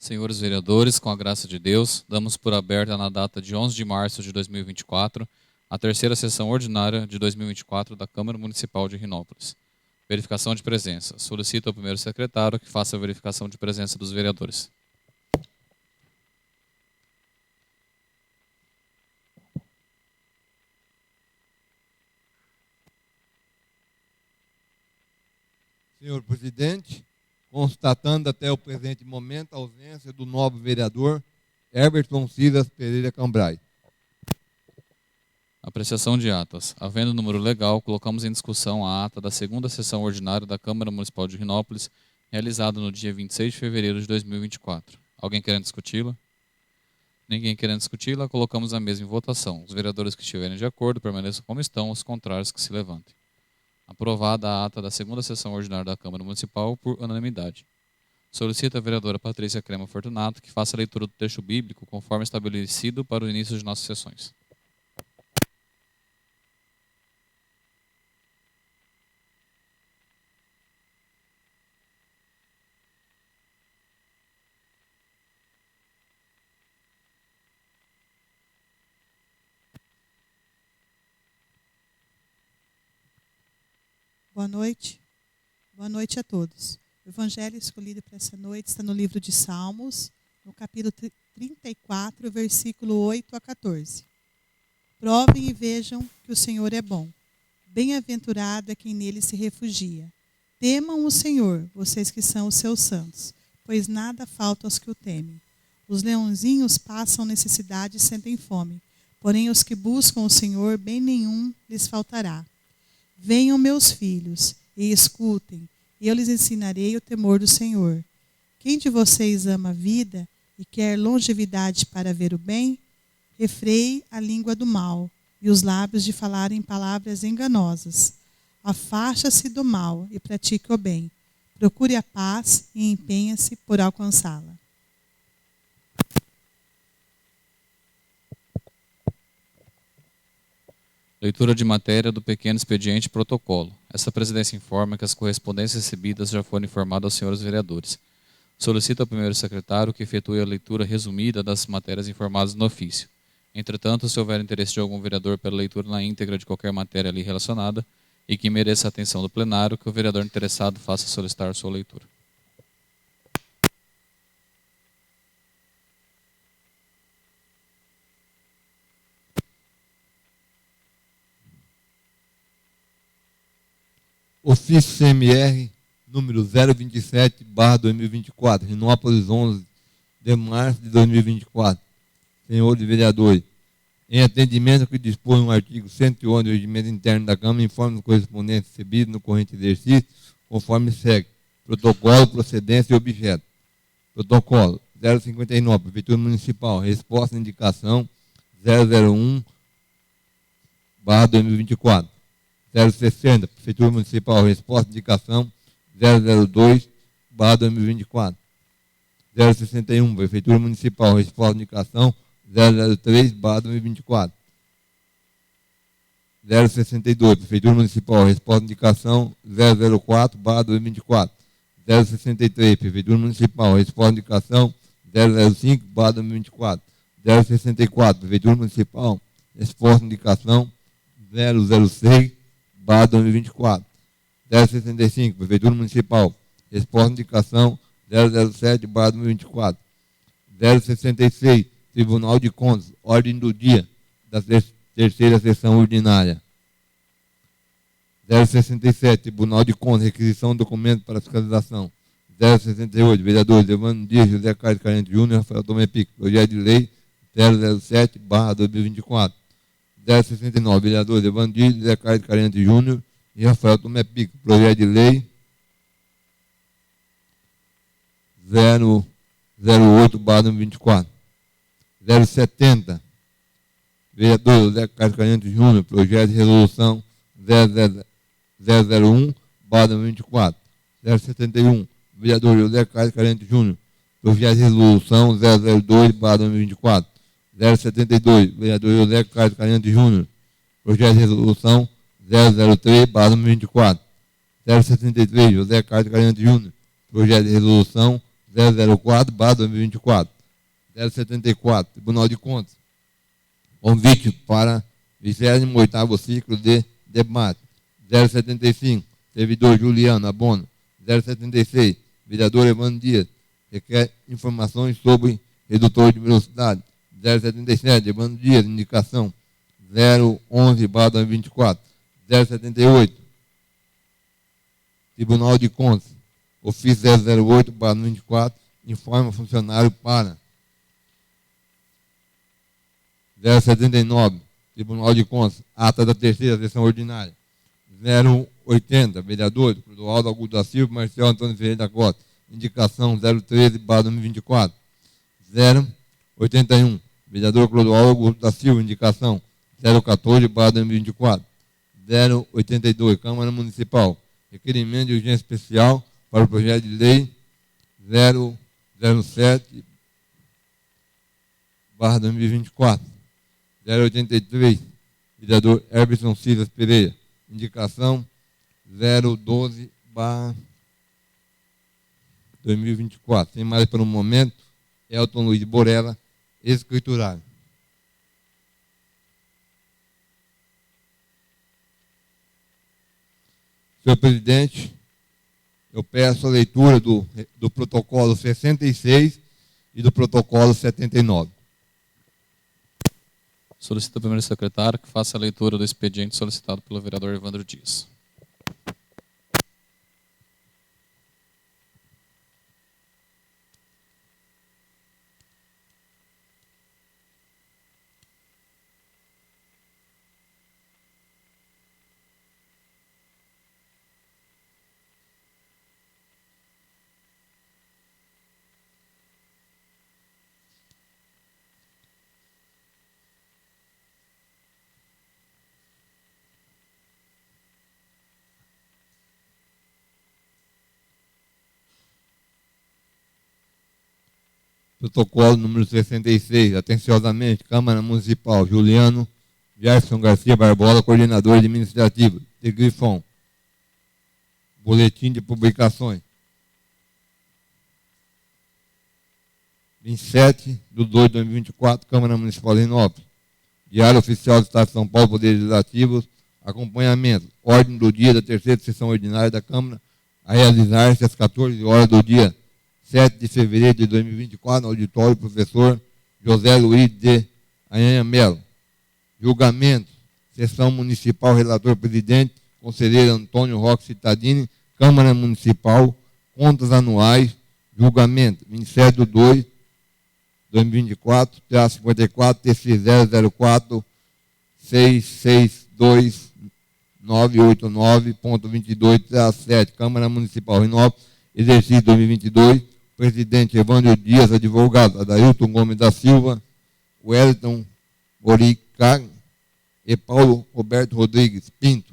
Senhores vereadores, com a graça de Deus, damos por aberta na data de 11 de março de 2024 a terceira sessão ordinária de 2024 da Câmara Municipal de Rinópolis. Verificação de presença. Solicito ao primeiro secretário que faça a verificação de presença dos vereadores. Senhor presidente, constatando até o presente momento a ausência do novo vereador Everton Silas Pereira Cambrai. Apreciação de atas. Havendo número legal, colocamos em discussão a ata da segunda sessão ordinária da Câmara Municipal de Rinópolis, realizada no dia 26 de fevereiro de 2024. Alguém querendo discuti-la? Ninguém querendo discuti-la, colocamos a mesa em votação. Os vereadores que estiverem de acordo permaneçam como estão, os contrários que se levantem. Aprovada a ata da segunda sessão ordinária da Câmara Municipal por unanimidade. Solicito a vereadora Patrícia Crema Fortunato que faça a leitura do texto bíblico conforme estabelecido para o início de nossas sessões. Boa noite. Boa noite a todos. O evangelho escolhido para essa noite está no livro de Salmos, no capítulo 34, versículo 8 a 14. Provem e vejam que o Senhor é bom. Bem-aventurado é quem nele se refugia. Temam o Senhor, vocês que são os seus santos, pois nada falta aos que o temem. Os leãozinhos passam necessidade e sentem fome, porém os que buscam o Senhor, bem nenhum lhes faltará. Venham, meus filhos, e escutem, eu lhes ensinarei o temor do Senhor. Quem de vocês ama a vida e quer longevidade para ver o bem? Refreie a língua do mal e os lábios de falarem palavras enganosas. Afasta-se do mal e pratique o bem. Procure a paz e empenha-se por alcançá-la. Leitura de matéria do pequeno expediente protocolo. Essa presidência informa que as correspondências recebidas já foram informadas aos senhores vereadores. Solicito ao primeiro secretário que efetue a leitura resumida das matérias informadas no ofício. Entretanto, se houver interesse de algum vereador pela leitura na íntegra de qualquer matéria ali relacionada e que mereça a atenção do plenário, que o vereador interessado faça solicitar sua leitura. Ofício CMR, número 027/2024, Rinópolis, 11 de março de 2024. Senhores vereadores, em atendimento ao que dispõe o artigo 111 do Regimento Interno da Câmara, informe os correspondentes recebidos no corrente exercício, conforme segue. Protocolo, procedência e objeto. Protocolo 059, Prefeitura Municipal, resposta à indicação 001/2024. 060, Prefeitura Municipal, resposta de indicação 002/2024. 061, Prefeitura Municipal, resposta de indicação 003/2024. 062, Prefeitura Municipal, resposta de indicação 004/2024. 063, Prefeitura Municipal, resposta de indicação 005/2024. 064, Prefeitura Municipal, resposta de indicação 006/2024. 065, Prefeitura Municipal, resposta de indicação 007/2024. 066, Tribunal de Contas, ordem do dia da terceira sessão ordinária. 067, Tribunal de Contas, requisição de documento para fiscalização. 068, vereadores Evandro Dias, José Carlos Carente Júnior, Rafael Tomé Pico, projeto de lei 007/2024. 069, vereadores Evandro Dias, José Carlos Carente Júnior e Rafael Tomé Pico, projeto de lei 008/2024. 070, vereador José Carlos Carente Júnior, projeto de resolução 001/2024. 071, vereador José Carlos Carente Júnior, projeto de resolução 002/2024. 072, vereador José Carlos Carente Júnior, projeto de resolução 003/2024. 073, José Carlos Carente Júnior, projeto de resolução 004/2024. 074, Tribunal de Contas. Convite para 28º ciclo de debate. 075, servidor Juliano Abono. 076, vereador Evandro Dias. Requer informações sobre redutor de velocidade. 077, Evandro Dias, indicação 011/2024. 078, Tribunal de Contas, ofício 008/2024, informa funcionário para 079, Tribunal de Contas, ata da terceira sessão ordinária. 080, vereador Clodoaldo Augusto da Silva, Marcelo Antônio Ferreira da Costa, indicação 013/2024. 081, vereador Clodoaldo Augusto da Silva, indicação 014/2024. 082, Câmara Municipal, requerimento de urgência especial para o projeto de lei 007/2024. 083, vereador Herberson Silas Pereira, indicação 012/2024. Sem mais para o momento, Elton Luiz Borella, escriturário. Senhor presidente, eu peço a leitura do protocolo 66 e do protocolo 79. Solicito ao primeiro secretário que faça a leitura do expediente solicitado pelo vereador Evandro Dias. Protocolo número 66, atenciosamente, Câmara Municipal, Juliano Gerson Garcia Barbosa, coordenador administrativo, de Grifão. Boletim de publicações. 27/2/2024, Câmara Municipal de Renópolis. Diário Oficial do Estado de São Paulo, Poderes Legislativos, acompanhamento. Ordem do dia da terceira sessão ordinária da Câmara, a realizar-se às 14 horas do dia 7 de fevereiro de 2024, no auditório professor José Luiz de Anhanha Melo. Julgamento, sessão municipal, relator presidente, conselheiro Antônio Roque Cittadini, Câmara Municipal, contas anuais, julgamento, 27/2/2024, 54, TC 004 662989.22-7, Câmara Municipal Renópolis, exercício 2022, presidente Evandro Dias, advogado Adailton Gomes da Silva, Wellington Boricag e Paulo Roberto Rodrigues Pinto,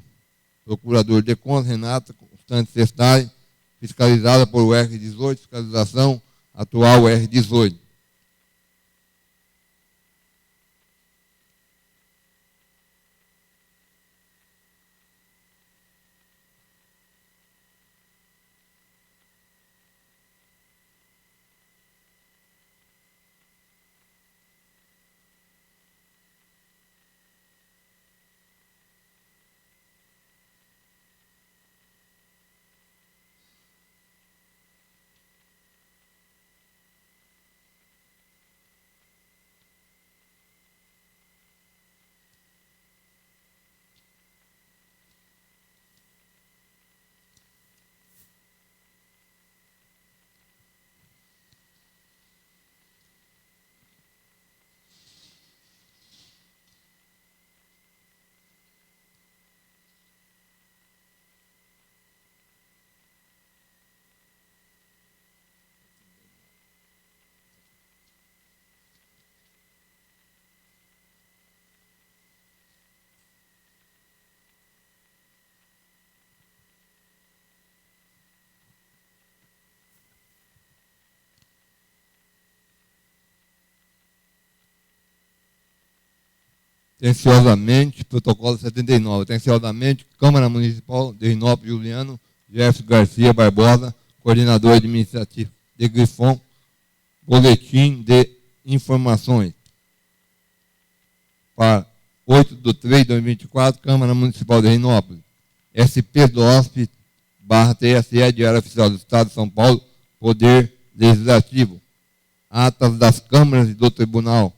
procurador de contas Renata Constante Sestari, fiscalizada por o R18, fiscalização atual R18. Atenciosamente, protocolo 79. Atenciosamente, Câmara Municipal de Renópolis, Juliano Gerson Garcia Barbosa, coordenador administrativo de Grifon, Boletim de Informações. Para 8/3/2024, Câmara Municipal de Renópolis. SP do OSP /TSE, Diário Oficial do Estado de São Paulo, Poder Legislativo. Atas das câmaras e do Tribunal.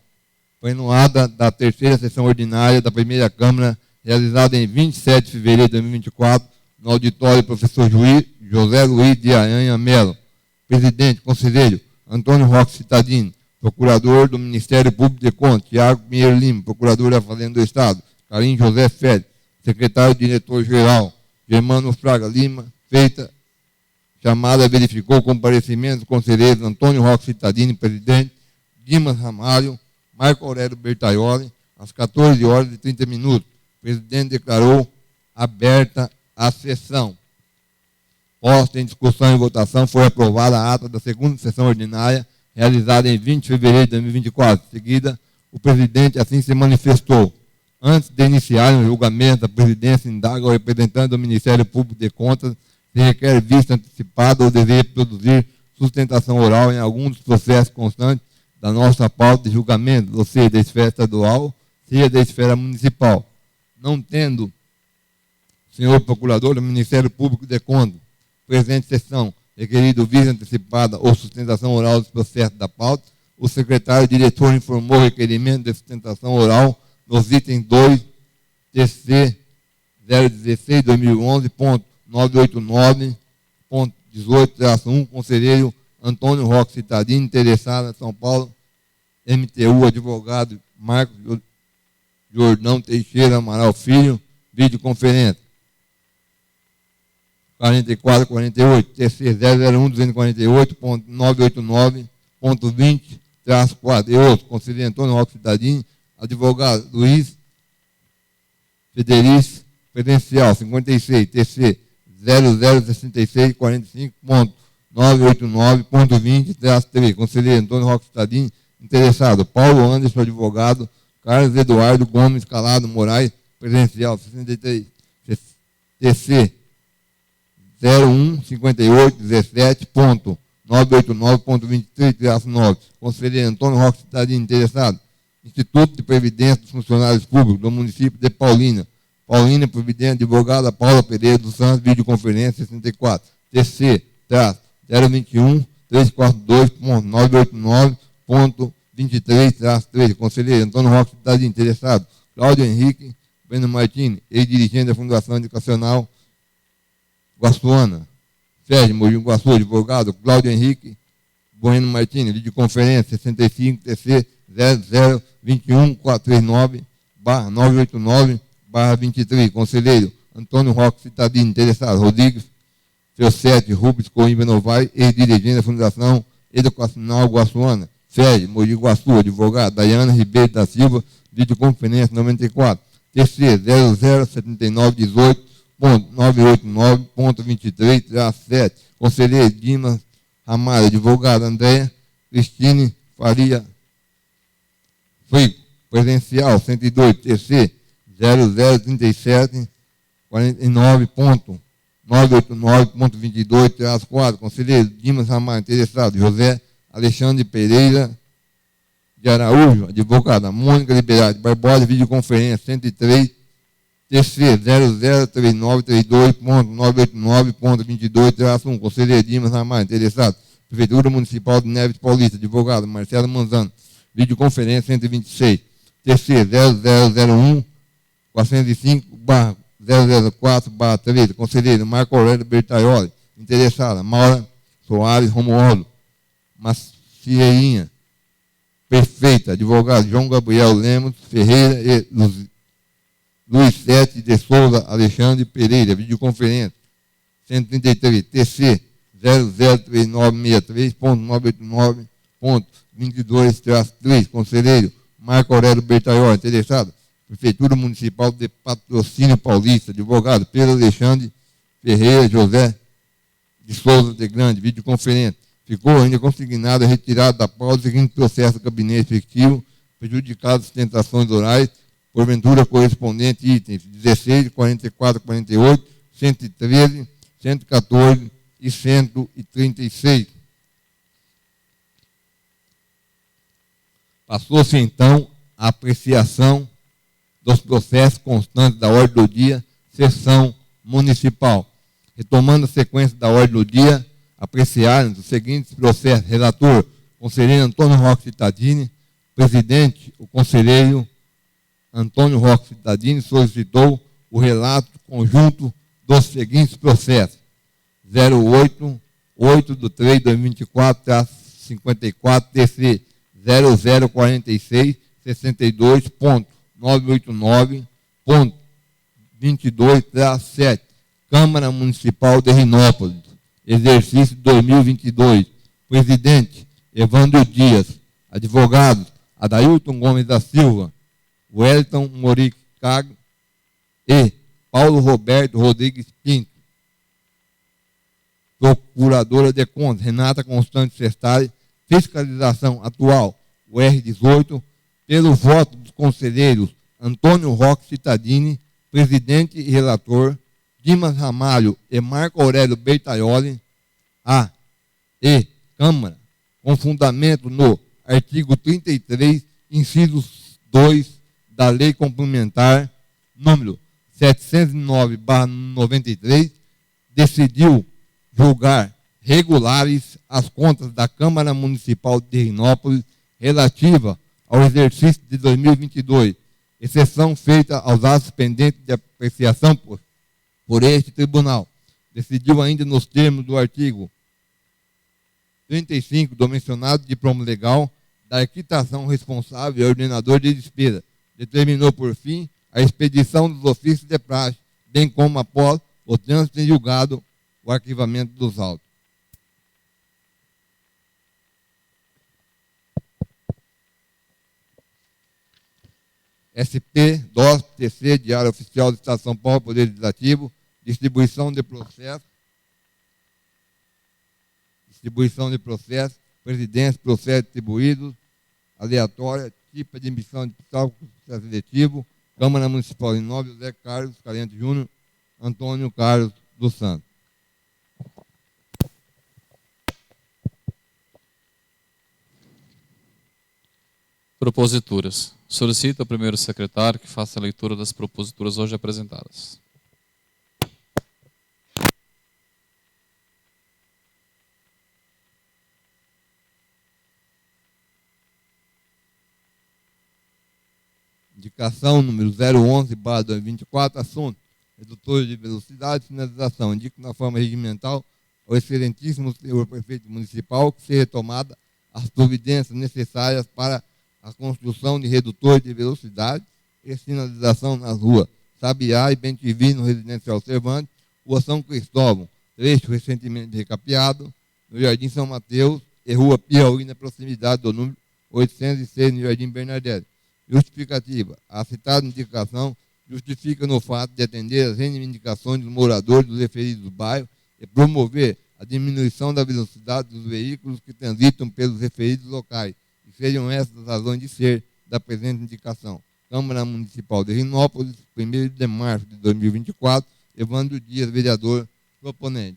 Plenuada da terceira sessão ordinária da primeira Câmara, realizada em 27 de fevereiro de 2024, no auditório Professor José Luiz de Aranha Melo. Presidente, Conselheiro, Antônio Roque Cittadini. Procurador do Ministério Público de Contas, Tiago Pinheiro Lima. Procurador da Fazenda do Estado, Carim José Félix. Secretário-Diretor-Geral, Germano Fraga Lima. Feita chamada, verificou o comparecimento dos conselheiros Antônio Roque Cittadini, presidente, Dimas Ramalho, Marco Aurélio Bertaioli, às 14h30. O presidente declarou aberta a sessão. Posta em discussão e votação, foi aprovada a ata da segunda sessão ordinária, realizada em 20 de fevereiro de 2024. Em seguida, o presidente assim se manifestou. Antes de iniciar o julgamento, a presidência indaga ao representante do Ministério Público de Contas se requer vista antecipada ou deseja produzir sustentação oral em algum dos processos constantes da nossa pauta de julgamento, ou seja, da esfera estadual, seja da esfera municipal. Não tendo, senhor Procurador do Ministério Público de Contas, presente sessão, requerido vista antecipada ou sustentação oral dos processos da pauta, o secretário-diretor informou o requerimento de sustentação oral nos itens 2, TC 016-2011.989.18-1, conselheiro Antônio Roque Cittadini, interessado em São Paulo, MTU, advogado Marcos Jordão Teixeira Amaral Filho, videoconferência. 4448, TC 001-248.989.20-4. E outro, conselheiro Antônio Roque Cittadini, advogado Luiz Federico, credencial 56, TC 006645.989.20-3. Conselheiro Antônio Roque Cittadini, interessado Paulo Anderson, advogado Carlos Eduardo Gomes Calado Moraes, credencial 63, TC 015817.989.23-9. Conselheiro Antônio Roque Cittadini, interessado Instituto de Previdência dos Funcionários Públicos do município de Paulínia. Paulínia Previdência, advogada Paula Pereira dos Santos, videoconferência 64, TC 021-342.989.23-3. Conselheiro Antônio Roque Cittadini, interessado Cláudio Henrique Bueno Martins, ex-dirigente da Fundação Educacional Guaçuana. Sérgio Mogi Guaçu, advogado Cláudio Henrique Bueno Martins, videoconferência 65, TC 0021439/989/23. Conselheiro Antônio Roque Cittadini, interessado Rodrigues Felcete Rubens Coimbra Novaes, ex-dirigente da Fundação Educacional Guaçuana. Sérgio Mogi Guaçu, advogado Dayana Ribeiro da Silva, videoconferência 94, TC 007918.989.23-7. Conselheiro Dimas Ramalho, advogado Andréa Cristine Faria Frico, presencial 102, TC 0037.49.989.22-4. Conselheiro Dimas Ramalho, interessado José Alexandre Pereira de Araújo, advogada Mônica Liberade Barbosa, videoconferência 103, TC 003932.989.22-1. Conselheiro Dimas Ramalho, interessado Prefeitura Municipal de Neves Paulista, advogado Marcelo Manzano, videoconferência 126, TC 0001-405/004/13. Conselheiro Marco Aurélio Bertaioli, interessada Maura Soares Romualdo Macieinha, prefeita, advogado João Gabriel Lemos Ferreira e Luiz Sete de Souza Alexandre Pereira, videoconferência 133, TC 003963.989.22-3. Conselheiro Marco Aurélio Bertaioli, interessado Prefeitura Municipal de Patrocínio Paulista, advogado Pedro Alexandre Ferreira José de Souza de Grande, videoconferência. Ficou ainda consignado a retirada da pauta o seguinte processo do gabinete efetivo, prejudicado sustentações orais, porventura correspondente itens 16, 44, 48, 113, 114 e 136. Passou-se então a apreciação dos processos constantes da ordem do dia, sessão municipal. Retomando a sequência da ordem do dia, apreciaram os seguintes processos. Relator, conselheiro Antônio Roque Cittadini. Presidente, o conselheiro Antônio Roque Cittadini solicitou o relato conjunto dos seguintes processos. 088/3/2024-54 TC 0046 62.989.22-7 Câmara Municipal de Rinópolis, exercício 2022. Presidente, Evandro Dias. Advogados, Adailton Gomes da Silva, Wellington Moricago e Paulo Roberto Rodrigues Pinto. Procuradora de Contas, Renata Constante Sestari. Fiscalização atual, o R18, pelo voto dos conselheiros Antônio Roque Cittadini, presidente e relator, Dimas Ramalho e Marco Aurélio Bertaioli. A. E. Câmara, com fundamento no artigo 33, inciso 2 da Lei Complementar número 709/93, decidiu julgar regulares as contas da Câmara Municipal de Rinópolis relativa ao exercício de 2022, exceção feita aos atos pendentes de apreciação por este tribunal. Decidiu ainda nos termos do artigo 35 do mencionado diploma legal da equitação responsável e ordenador de despesa. Determinou, por fim, a expedição dos ofícios de praxe, bem como, após o trânsito em julgado, o arquivamento dos autos. SP, DOS, TC, Diário Oficial do Estado de São Paulo, Poder Legislativo, distribuição de processo, presidência, processo distribuídos, aleatória, tipo de admissão de processo seletivo, Câmara Municipal de Rinópolis, José Carlos Calhente Júnior, Antônio Carlos dos Santos. Proposituras. Solicito ao primeiro secretário que faça a leitura das proposituras hoje apresentadas. Indicação número 011/2024, assunto: redutores de velocidade e sinalização. Indico na forma regimental ao excelentíssimo senhor prefeito municipal que seja retomada as providências necessárias para a construção de redutores de velocidade e sinalização nas ruas Sabiá e Bem-te-Vi, no Residencial Cervantes, Rua São Cristóvão, trecho recentemente recapeado, no Jardim São Mateus, e Rua Piauí, na proximidade do número 806, no Jardim Bernadette. Justificativa. A citada indicação justifica no fato de atender às reivindicações dos moradores dos referidos bairros e promover a diminuição da velocidade dos veículos que transitam pelos referidos locais, e sejam essas as razões de ser da presente indicação. Câmara Municipal de Rinópolis, 1º de março de 2024, Evandro Dias, vereador, proponente.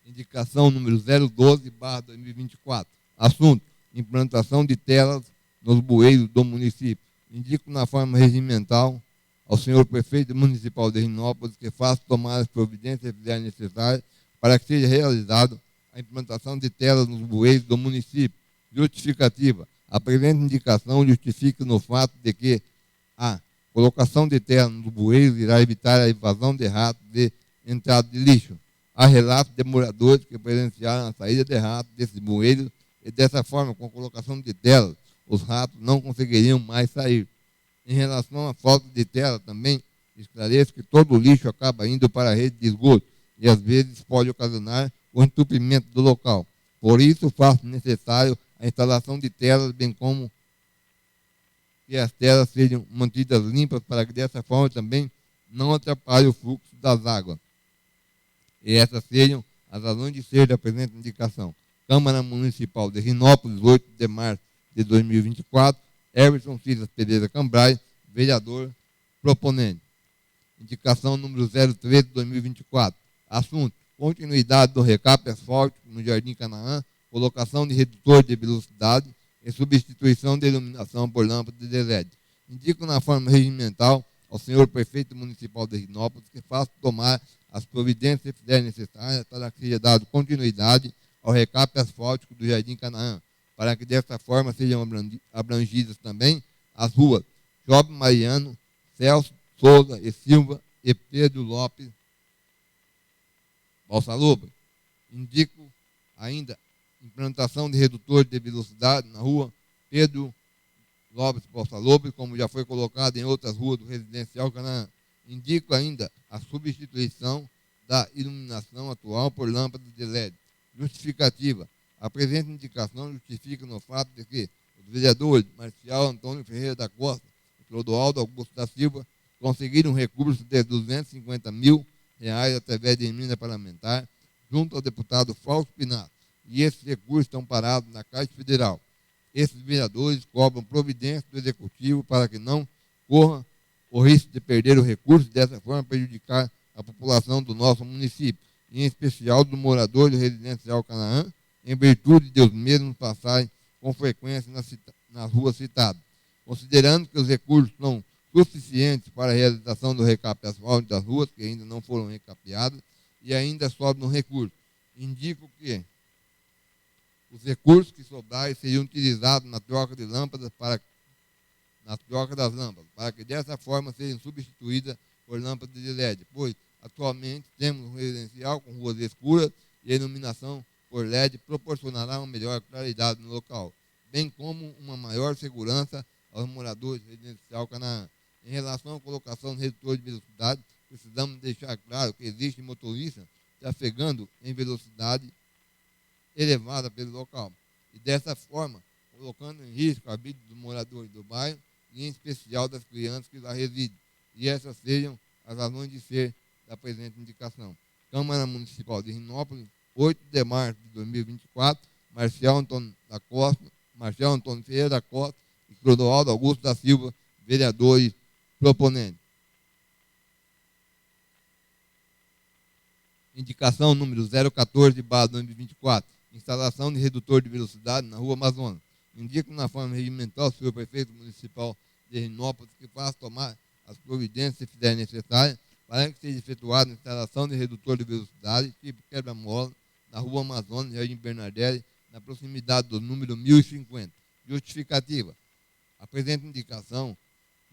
Indicação número 012/2024. Assunto: implantação de telas nos bueiros do município. Indico na forma regimental ao senhor prefeito municipal de Rinópolis que faça tomar as providências que fizerem necessárias para que seja realizado a implantação de telas nos bueiros do município. Justificativa. A presente indicação justifica no fato de que a colocação de telas nos bueiros irá evitar a invasão de ratos de entrada de lixo. Há relatos de moradores que presenciaram a saída de ratos desses bueiros e, dessa forma, com a colocação de telas, os ratos não conseguiriam mais sair. Em relação à falta de tela, também esclareço que todo o lixo acaba indo para a rede de esgoto e, às vezes, pode ocasionar o entupimento do local. Por isso, faço necessário a instalação de telas, bem como que as telas sejam mantidas limpas para que, dessa forma, também não atrapalhe o fluxo das águas. E essas sejam as razões de ser da presente indicação. Câmara Municipal de Rinópolis, 8 de março de 2024, Everson Cisas Pereira Cambrai, vereador, proponente. Indicação número 03/2024. Assunto: continuidade do recap asfáltico no Jardim Canaã, colocação de redutor de velocidade e substituição de iluminação por lâmpadas de LED. Indico na forma regimental ao senhor prefeito municipal de Rinópolis que faça tomar as providências que fizerem necessárias para que seja dado continuidade ao recape asfáltico do Jardim Canaã, para que dessa forma sejam abrangidas também as ruas Job Mariano, Celso, Souza e Silva e Pedro Lopes Balsalobo. Indico ainda implantação de redutor de velocidade na rua Pedro Lopes Balsalobo, como já foi colocado em outras ruas do residencial Canaã. Indico ainda a substituição da iluminação atual por lâmpadas de LED. Justificativa. A presente indicação justifica no fato de que os vereadores Marcial Antônio Ferreira da Costa e Clodoaldo Augusto da Silva conseguiram recurso de R$250 mil através de emenda parlamentar junto ao deputado Fausto Pinato. E esses recursos estão parados na Caixa Federal. Esses vereadores cobram providência do Executivo para que não corra o risco de perder o recurso e dessa forma prejudicar a população do nosso município, em especial dos moradores do residencial Canaã, em virtude de os mesmos passarem com frequência nas ruas citadas. Considerando que os recursos são suficientes para a realização do recape asfáltico das ruas, que ainda não foram recapeadas, e ainda sobram recursos, indico que os recursos que sobrarem seriam utilizados na troca de lâmpadas na troca das lâmpadas, para que dessa forma sejam substituídas por lâmpadas de LED, pois atualmente temos um residencial com ruas escuras e a iluminação por LED proporcionará uma melhor claridade no local, bem como uma maior segurança aos moradores do residencial Canaã. Em relação à colocação de redutor de velocidade, precisamos deixar claro que existe motorista trafegando em velocidade elevada pelo local, e dessa forma, colocando em risco a vida dos moradores do bairro e em especial das crianças que lá residem, e essas sejam as razões de ser da presente indicação. Câmara Municipal de Rinópolis, 8 de março de 2024, Marcial Antônio Ferreira da Costa e Clodoaldo Augusto da Silva, vereadores proponentes. Indicação número 014/2024, instalação de redutor de velocidade na rua Amazonas. Indico na forma regimental o senhor prefeito municipal de Rinópolis que faça tomar as providências se fizerem necessárias para que seja efetuada a instalação de redutor de velocidade tipo quebra-mola na rua Amazonas, Jardim Bernardelli, na proximidade do número 1050. Justificativa. A presente indicação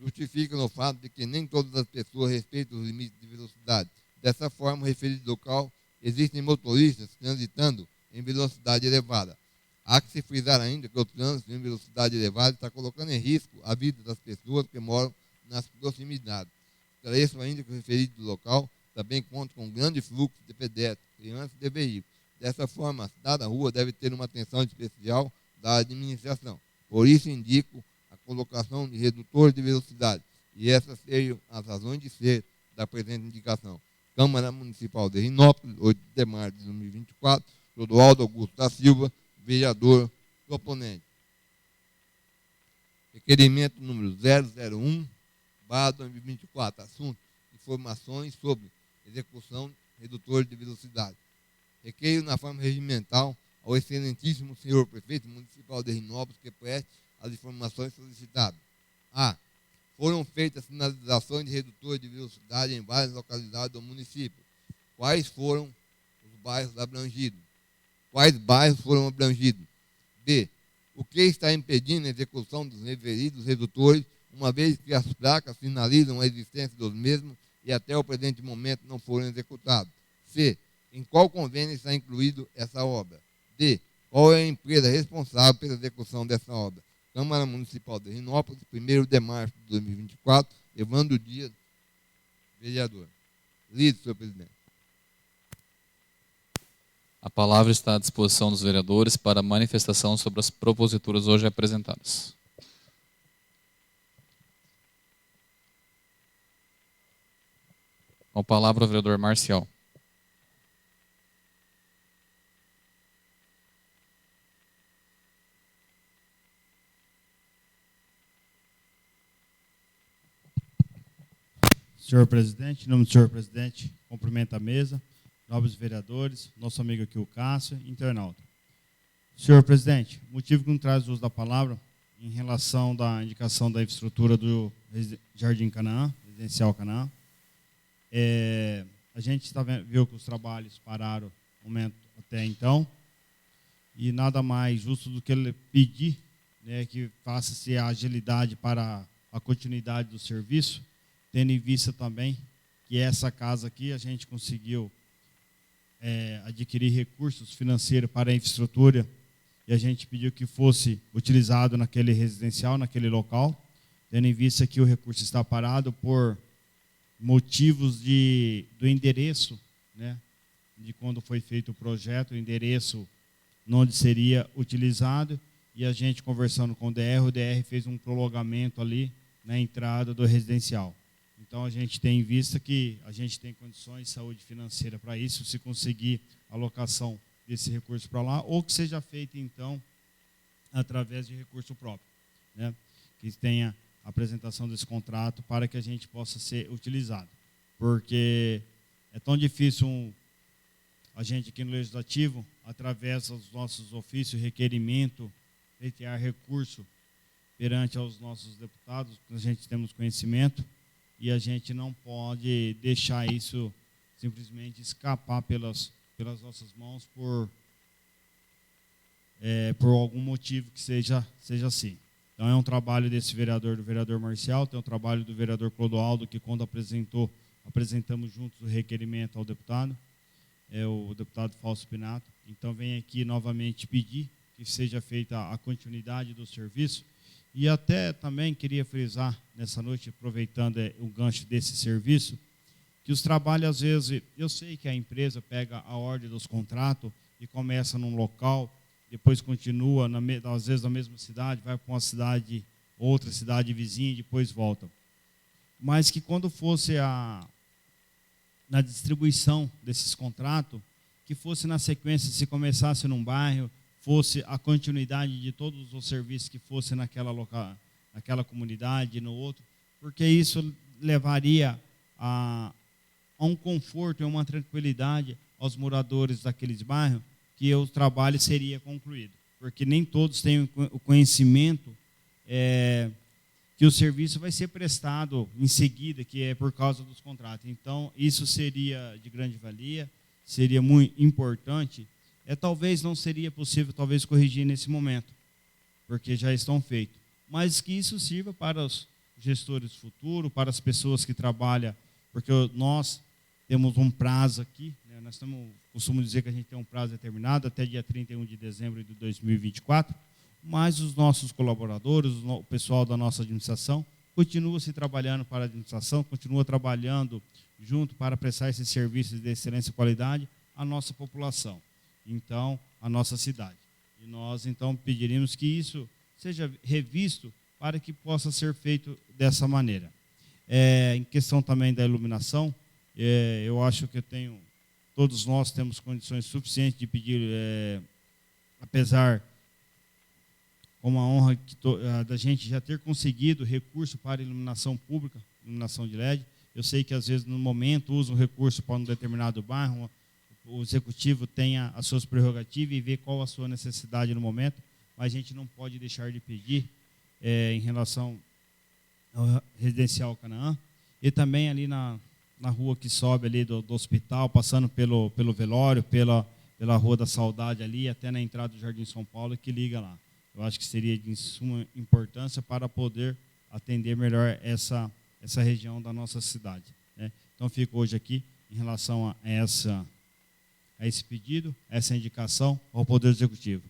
justifica no fato de que nem todas as pessoas respeitam os limites de velocidade. Dessa forma, o referido local, existem motoristas transitando em velocidade elevada. Há que se frisar ainda que o trânsito em velocidade elevada está colocando em risco a vida das pessoas que moram nas proximidades. Esclareço ainda que o referido local também conta com um grande fluxo de pedestres, crianças e de veículos. Dessa forma, a cidade da rua deve ter uma atenção especial da administração. Por isso, indico a colocação de redutores de velocidade. E essas seriam as razões de ser da presente indicação. Câmara Municipal de Rinópolis, 8 de março de 2024, Clodoaldo Augusto da Silva, vereador proponente. Requerimento número 001/2024, assunto: informações sobre execução redutor de velocidade. Requeiro na forma regimental ao excelentíssimo senhor prefeito municipal de Rinópolis que preste as informações solicitadas. A. Foram feitas sinalizações de redutor de velocidade em várias localidades do município. Quais foram os bairros abrangidos? Quais bairros foram abrangidos? B. O que está impedindo a execução dos referidos redutores, uma vez que as placas sinalizam a existência dos mesmos e até o presente momento não foram executados? C. Em qual convênio está incluído essa obra? D. Qual é a empresa responsável pela execução dessa obra? Câmara Municipal de Rinópolis, 1º de março de 2024, Evandro Dias, vereador. Lido, senhor presidente. A palavra está à disposição dos vereadores para manifestação sobre as proposituras hoje apresentadas. Com a palavra o vereador Marcial. Senhor presidente, em nome do senhor presidente, cumprimento a mesa, nobres vereadores, nosso amigo aqui o Cássio, internauta. Senhor presidente, o motivo que nos traz o uso da palavra em relação da indicação da infraestrutura do Jardim Canaã, Residencial Canaã, a gente viu que os trabalhos pararam no momento até então, e nada mais justo do que ele pedir, né, que faça-se a agilidade para a continuidade do serviço, tendo em vista também que essa casa aqui a gente conseguiu adquirir recursos financeiros para a infraestrutura, e a gente pediu que fosse utilizado naquele residencial, naquele local, tendo em vista que o recurso está parado por motivos do endereço, né, de quando foi feito o projeto, o endereço onde seria utilizado, e a gente conversando com o DR fez um prolongamento ali na entrada do residencial. Então, a gente tem em vista que a gente tem condições de saúde financeira para isso, se conseguir a alocação desse recurso para lá, ou que seja feito, então, através de recurso próprio, né? Que tenha a apresentação desse contrato para que a gente possa ser utilizado. Porque é tão difícil a gente aqui no Legislativo, através dos nossos ofícios, requerimento, pleitear recurso perante aos nossos deputados, a gente temos conhecimento, e a gente não pode deixar isso simplesmente escapar pelas nossas mãos por algum motivo que seja assim. Então, é um trabalho desse vereador, do vereador Marcial, tem um trabalho do vereador Clodoaldo, que quando apresentamos juntos o requerimento ao deputado, o deputado Fausto Pinato. Então, vem aqui novamente pedir que seja feita a continuidade do serviço. E até também queria frisar nessa noite, aproveitando o gancho desse serviço, que os trabalhos, às vezes, eu sei que a empresa pega a ordem dos contratos e começa num local, depois continua, às vezes, na mesma cidade, vai para uma cidade, outra cidade vizinha e depois volta. Mas que quando fosse na distribuição desses contratos, que fosse na sequência, se começasse num bairro, fosse a continuidade de todos os serviços que fosse naquela comunidade, no outro, porque isso levaria a um conforto e uma tranquilidade aos moradores daqueles bairros, que o trabalho seria concluído. Porque nem todos têm o conhecimento que o serviço vai ser prestado em seguida, que é por causa dos contratos. Então, isso seria de grande valia, seria muito importante. Talvez não seria possível, talvez, corrigir nesse momento, porque já estão feitos. Mas que isso sirva para os gestores futuros, para as pessoas que trabalham, porque nós temos um prazo aqui, né? Costumo dizer que a gente tem um prazo determinado, até dia 31 de dezembro de 2024, mas os nossos colaboradores, o pessoal da nossa administração, continua se trabalhando para a administração, continua trabalhando junto para prestar esses serviços de excelência e qualidade à nossa população. Então, a nossa cidade. E nós, então, pediríamos que isso seja revisto para que possa ser feito dessa maneira. Em questão também da iluminação, eu acho que todos nós temos condições suficientes de pedir, apesar, com a honra da gente já ter conseguido recurso para iluminação pública, iluminação de LED. Eu sei que, às vezes, no momento, usa um recurso para um determinado bairro, o executivo tenha as suas prerrogativas e ver qual a sua necessidade no momento, mas a gente não pode deixar de pedir em relação ao Residencial Canaã, e também ali na rua que sobe ali do hospital, passando pelo velório, pela Rua da Saudade ali, até na entrada do Jardim São Paulo, que liga lá. Eu acho que seria de suma importância para poder atender melhor essa região da nossa cidade, né? Então, fico hoje aqui em relação a esse pedido, essa indicação ao Poder Executivo.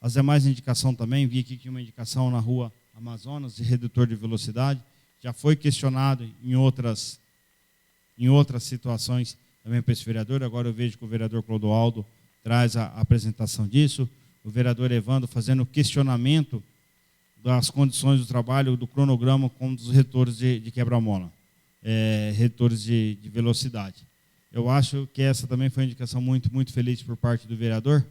As demais indicações também, vi aqui que uma indicação na Rua Amazonas, de redutor de velocidade, já foi questionado em outras situações também para esse vereador. Agora eu vejo que o vereador Clodoaldo traz a apresentação disso, o vereador Evandro fazendo o questionamento das condições do trabalho, do cronograma com dos retores de quebra-mola, retores de velocidade. Eu acho que essa também foi uma indicação muito, muito feliz por parte do vereador,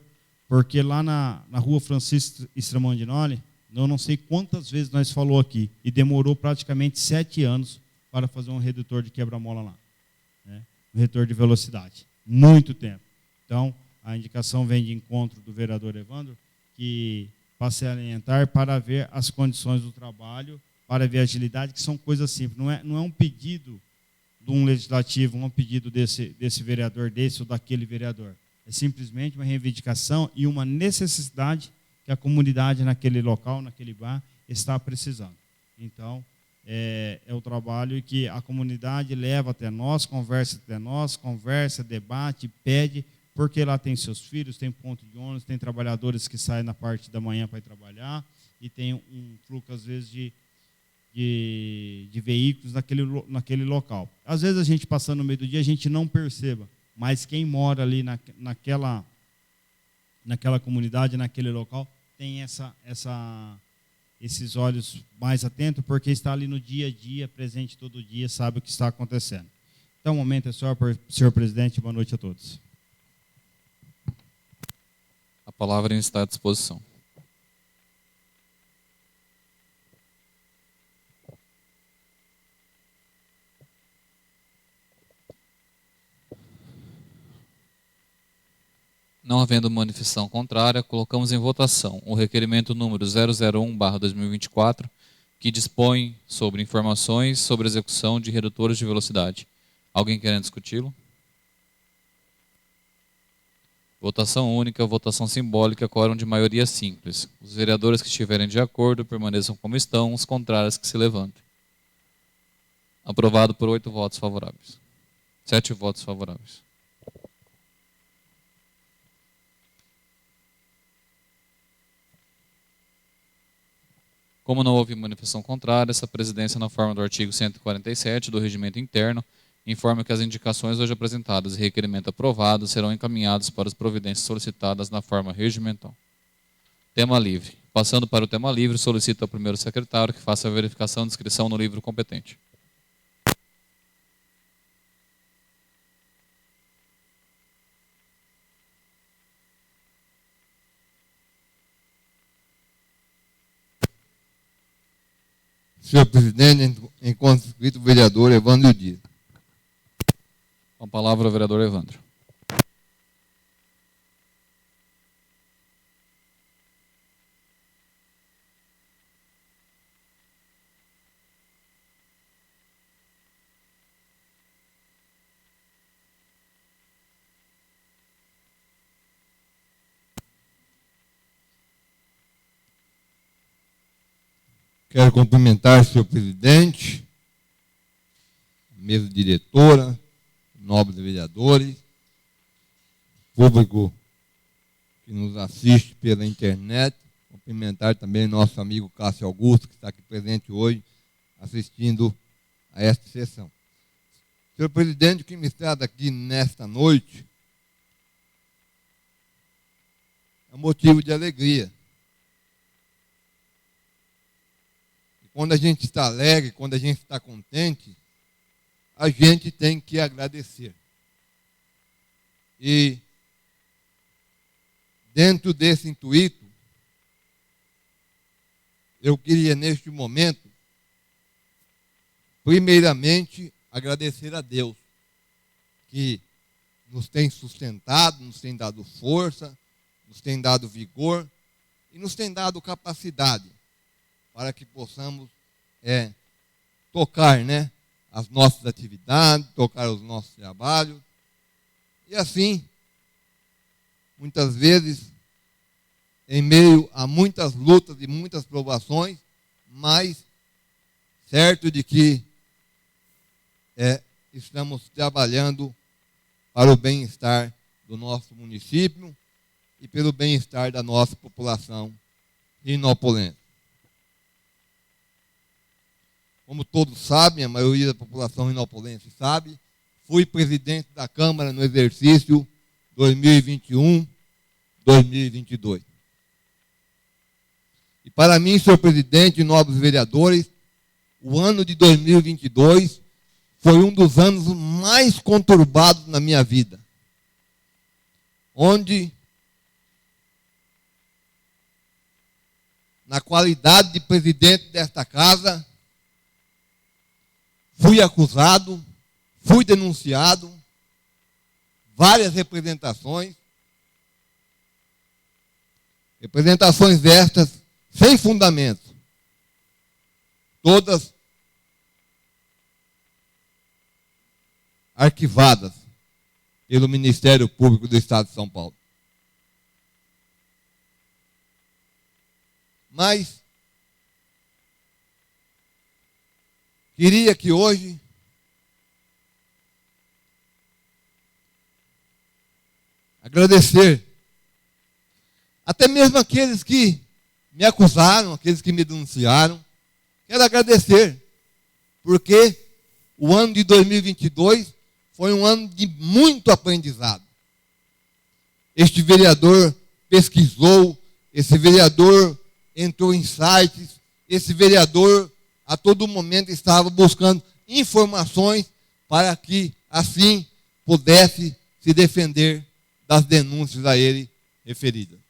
porque lá na Rua Francisco Stramondinoli, eu não sei quantas vezes nós falou aqui, e demorou praticamente 7 anos para fazer um redutor de quebra-mola lá, né? Um redutor de velocidade. Muito tempo. Então, a indicação vem de encontro do vereador Evandro, para se alimentar, para ver as condições do trabalho, para ver a agilidade, que são coisas simples. Não é um pedido de um legislativo, não é um pedido desse vereador, desse ou daquele vereador. É simplesmente uma reivindicação e uma necessidade que a comunidade naquele local, naquele bar, está precisando. Então, é o trabalho que a comunidade leva até nós, conversa, debate, pede, porque lá tem seus filhos, tem ponto de ônibus, tem trabalhadores que saem na parte da manhã para ir trabalhar, e tem um fluxo, às vezes, de veículos naquele local. Às vezes, a gente passando no meio do dia, a gente não perceba, mas quem mora ali naquela comunidade, naquele local, tem esses olhos mais atentos, porque está ali no dia a dia, presente todo dia, sabe o que está acontecendo. Então, o momento é só, senhor presidente, boa noite a todos. A palavra está à disposição. Não havendo manifestação contrária, colocamos em votação o requerimento número 001/2024, que dispõe sobre informações sobre a execução de redutores de velocidade. Alguém querendo discuti-lo? Votação única, votação simbólica, quórum de maioria simples. Os vereadores que estiverem de acordo permaneçam como estão, os contrários que se levantem. Aprovado por 8 votos favoráveis. 7 votos favoráveis. Como não houve manifestação contrária, essa presidência, na forma do artigo 147 do Regimento Interno, informa que as indicações hoje apresentadas e requerimento aprovado serão encaminhados para as providências solicitadas na forma regimental. Tema livre. Passando para o tema livre, solicito ao primeiro secretário que faça a verificação de inscrição no livro competente. Senhor presidente, enquanto inscrito, o vereador Evandro Dias. Com a palavra o vereador Evandro. Quero cumprimentar o senhor presidente, a mesa diretora, nobres vereadores, público que nos assiste pela internet. Cumprimentar também nosso amigo Cássio Augusto, que está aqui presente hoje, assistindo a esta sessão. Senhor presidente, o que me traz aqui nesta noite é um motivo de alegria. Quando a gente está alegre, quando a gente está contente, a gente tem que agradecer. E, dentro desse intuito, eu queria, neste momento, primeiramente, agradecer a Deus, que nos tem sustentado, nos tem dado força, nos tem dado vigor e nos tem dado capacidade para que possamos tocar, as nossas atividades, tocar os nossos trabalhos. E assim, muitas vezes, em meio a muitas lutas e muitas provações, mas certo de que estamos trabalhando para o bem-estar do nosso município e pelo bem-estar da nossa população rinopolense. Como todos sabem, a maioria da população rinopolense sabe, fui presidente da Câmara no exercício 2021-2022. E para mim, senhor presidente e nobres vereadores, o ano de 2022 foi um dos anos mais conturbados na minha vida, onde, na qualidade de presidente desta casa, fui acusado, fui denunciado, várias representações, Representações estas sem fundamento, todas arquivadas pelo Ministério Público do Estado de São Paulo. Mas queria que hoje agradecer até mesmo aqueles que me acusaram, aqueles que me denunciaram. Quero agradecer, porque o ano de 2022 foi um ano de muito aprendizado. Este vereador pesquisou, esse vereador entrou em sites, esse vereador a todo momento estava buscando informações para que assim pudesse se defender das denúncias a ele referidas.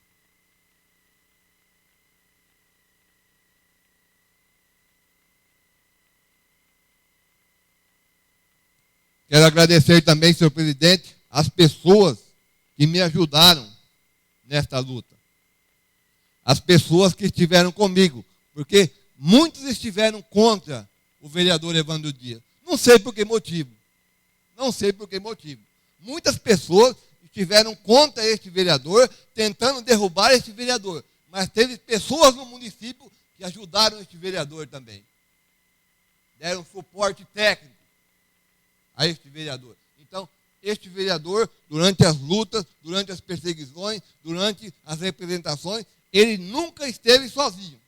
Quero agradecer também, senhor presidente, as pessoas que me ajudaram nesta luta. As pessoas que estiveram comigo, porque muitos estiveram contra o vereador Evandro Dias. Não sei por que motivo. Não sei por que motivo. Muitas pessoas estiveram contra este vereador, tentando derrubar este vereador. Mas teve pessoas no município que ajudaram este vereador também. Deram suporte técnico a este vereador. Então, este vereador, durante as lutas, durante as perseguições, durante as representações, ele nunca esteve sozinho.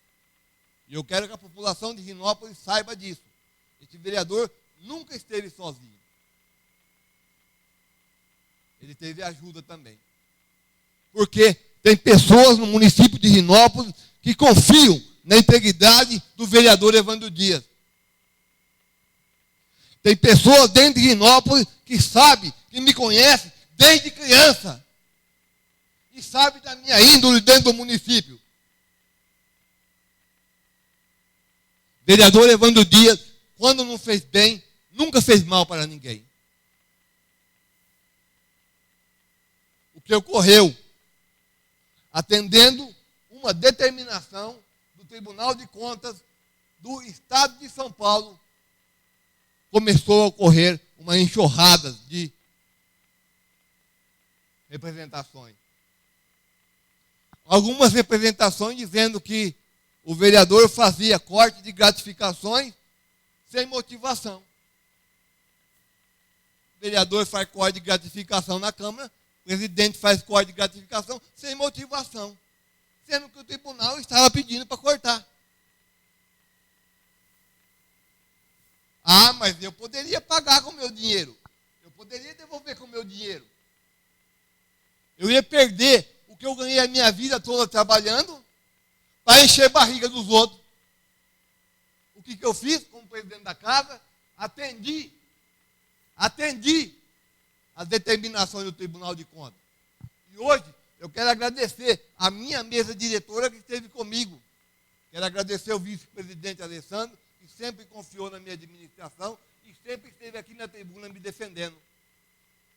E eu quero que a população de Rinópolis saiba disso. Este vereador nunca esteve sozinho. Ele teve ajuda também. Porque tem pessoas no município de Rinópolis que confiam na integridade do vereador Evandro Dias. Tem pessoas dentro de Rinópolis que sabem, que me conhecem desde criança. E sabem da minha índole dentro do município. Vereador Evandro Dias, quando não fez bem, nunca fez mal para ninguém. O que ocorreu, atendendo uma determinação do Tribunal de Contas do Estado de São Paulo, começou a ocorrer uma enxurrada de representações. Algumas representações dizendo que o vereador fazia corte de gratificações sem motivação. O vereador faz corte de gratificação na Câmara, o presidente faz corte de gratificação sem motivação, sendo que o tribunal estava pedindo para cortar. Ah, mas eu poderia pagar com o meu dinheiro. Eu poderia devolver com o meu dinheiro. Eu ia perder o que eu ganhei a minha vida toda trabalhando para encher a barriga dos outros. O que eu fiz como presidente da casa? Atendi as determinações do Tribunal de Contas. E hoje eu quero agradecer a minha mesa diretora que esteve comigo. Quero agradecer o vice-presidente Alessandro, que sempre confiou na minha administração e sempre esteve aqui na tribuna me defendendo.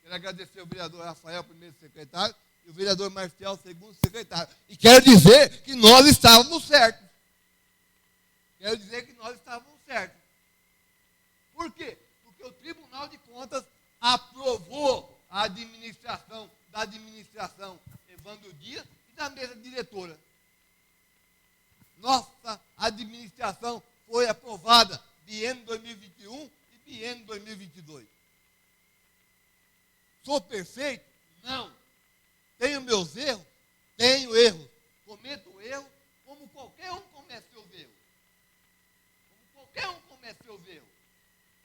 Quero agradecer ao vereador Rafael, primeiro secretário, e o vereador Marcial, segundo secretário. E quero dizer que nós estávamos certos. Quero dizer que nós estávamos certos. Por quê? Porque o Tribunal de Contas aprovou a administração da administração Evandro Dias e da mesa diretora. Nossa administração foi aprovada biênio 2021 e biênio 2022. Sou perfeito? Não. Tenho meus erros? Tenho erros. Cometo erros como qualquer um comete seus erros. Como qualquer um comete seus erros.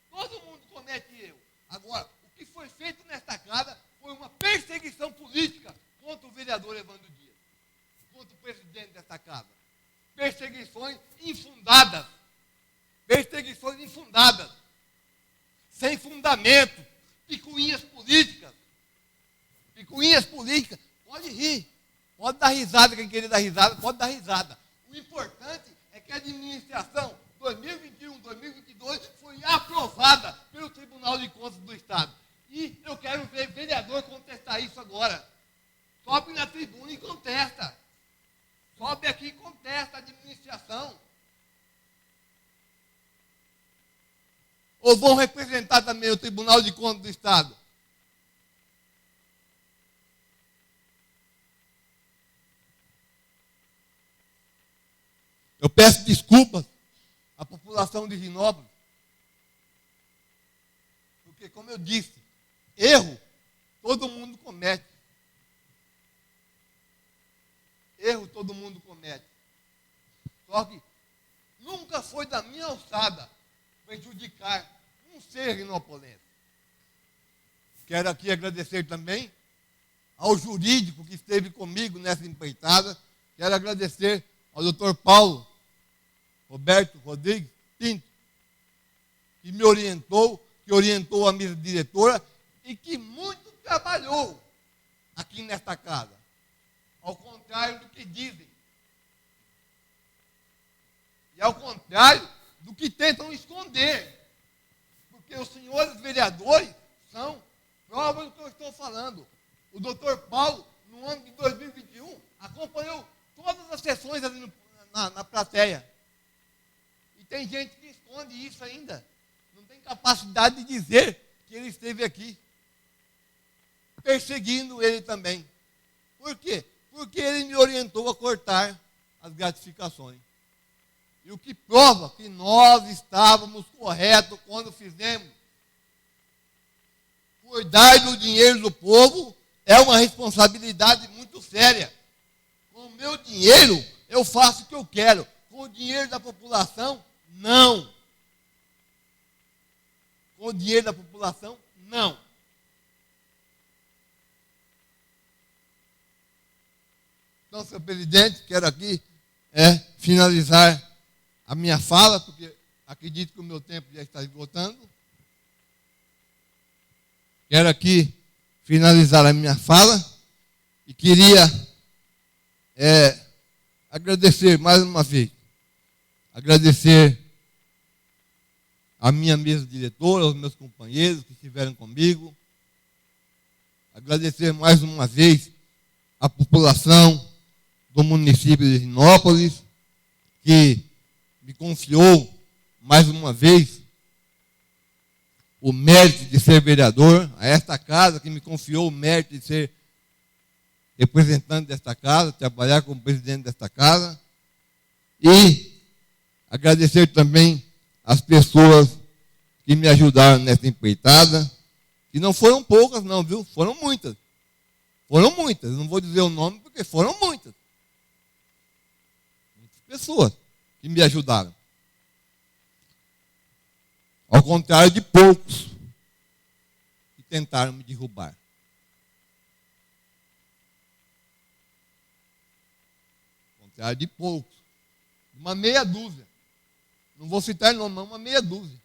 Todo mundo comete erro. Agora, o que foi feito nesta casa foi uma perseguição política contra o vereador Evandro Dias, contra o presidente desta casa. Perseguições infundadas. Perseguições infundadas. Sem fundamento. Picuinhas políticas. Picuinhas políticas. Pode rir. Pode dar risada. Quem querer dar risada, pode dar risada. O importante é que a administração 2021, 2022 foi aprovada pelo Tribunal de Contas do Estado. E eu quero ver vereador contestar isso agora. Sobe na tribuna e contesta. sobe aqui e contesta a administração. Ou vão representar também o Tribunal de Contas do Estado? Eu peço desculpas à população de Rinópolis, porque, como eu disse, erro todo mundo comete. Erro todo mundo comete. Só que nunca foi da minha alçada prejudicar um ser rinopolense. Quero aqui agradecer também ao jurídico que esteve comigo nessa empreitada. Quero agradecer ao doutor Paulo Roberto Rodrigues Pinto, que me orientou, que orientou a minha diretora e que muito trabalhou aqui nesta casa. Ao contrário do que dizem. E ao contrário do que tentam esconder. Porque os senhores vereadores são prova do que eu estou falando. O doutor Paulo, no ano de 2021, acompanhou todas as sessões ali na plateia. E tem gente que esconde isso ainda. Não tem capacidade de dizer que ele esteve aqui. Perseguindo ele também. Por quê? Porque ele me orientou a cortar as gratificações. E o que prova que nós estávamos corretos quando fizemos. Cuidar do dinheiro do povo é uma responsabilidade muito séria. Com o meu dinheiro, eu faço o que eu quero. Com o dinheiro da população, não. Com o dinheiro da população, não. Então, senhor presidente, quero aqui finalizar a minha fala, porque acredito que o meu tempo já está esgotando. Quero aqui finalizar a minha fala e queria agradecer mais uma vez. Agradecer a minha mesa diretora, aos meus companheiros que estiveram comigo. Agradecer mais uma vez a população do município de Rinópolis, que me confiou mais uma vez o mérito de ser vereador, a esta casa que me confiou o mérito de ser representante desta casa, trabalhar como presidente desta casa, e agradecer também as pessoas que me ajudaram nessa empreitada, que não foram poucas não, viu? Foram muitas. Foram muitas, não vou dizer o nome porque foram muitas. Pessoas que me ajudaram. Ao contrário de poucos que tentaram me derrubar. Ao contrário de poucos. Uma meia dúzia. Não vou citar nome, mas uma meia dúzia.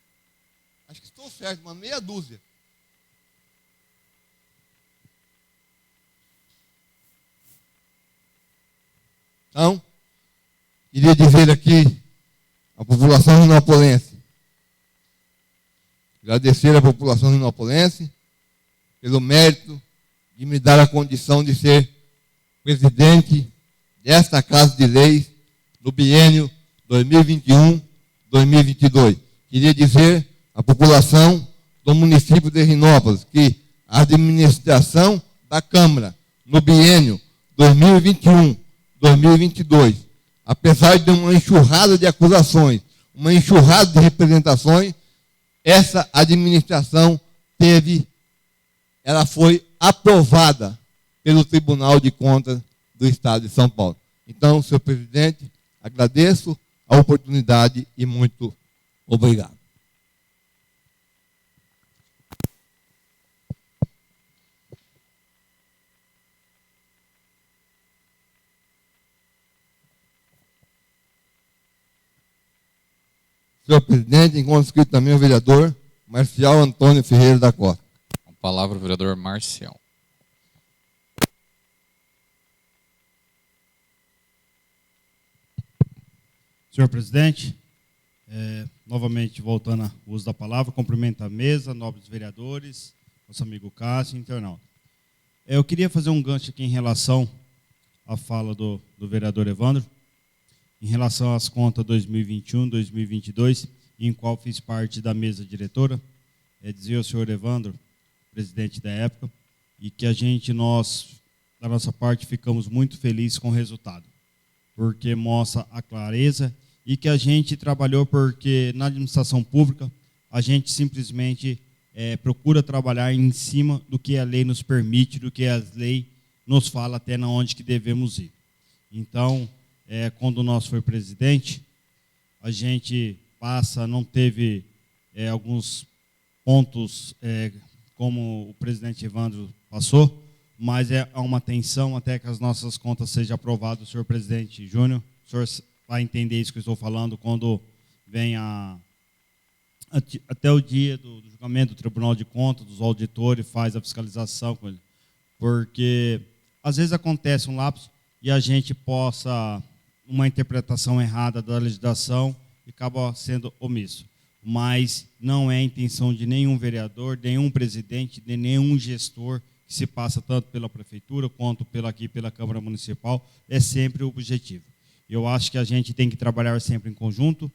Acho que estou certo, uma meia dúzia. Então, queria dizer aqui à população rinopolense, agradecer à população rinopolense pelo mérito de me dar a condição de ser presidente desta Casa de Leis no biênio 2021-2022. Queria dizer à população do município de Rinópolis que a administração da Câmara no biênio 2021-2022, apesar de uma enxurrada de acusações, uma enxurrada de representações, essa administração ela foi aprovada pelo Tribunal de Contas do Estado de São Paulo. Então, senhor presidente, agradeço a oportunidade e muito obrigado. Senhor presidente, encontro inscrito também o vereador Marcial Antônio Ferreira da Costa. Com a palavra o vereador Marcial. Senhor presidente, novamente voltando ao uso da palavra, cumprimento a mesa, nobres vereadores, nosso amigo Cássio, internauta. Eu queria fazer um gancho aqui em relação a fala do vereador Evandro, em relação às contas 2021, 2022, em qual fiz parte da mesa diretora. Dizer ao senhor Evandro, presidente da época, e que nós, da nossa parte, ficamos muito felizes com o resultado, porque mostra a clareza e que a gente trabalhou, porque na administração pública a gente simplesmente procura trabalhar em cima do que a lei nos permite, do que a lei nos fala até na onde que devemos ir. Então, quando nós foi presidente, a gente não teve alguns pontos como o presidente Evandro passou, mas há uma tensão até que as nossas contas sejam aprovadas. O senhor presidente Júnior, o senhor vai entender isso que eu estou falando quando vem até o dia do julgamento do Tribunal de Contas, dos auditores, faz a fiscalização com ele. Porque às vezes acontece um lapso e a gente possa uma interpretação errada da legislação e acaba sendo omisso. Mas não é a intenção de nenhum vereador, de nenhum presidente, de nenhum gestor que se passa tanto pela prefeitura quanto pela Câmara Municipal, é sempre o objetivo. Eu acho que a gente tem que trabalhar sempre em conjunto.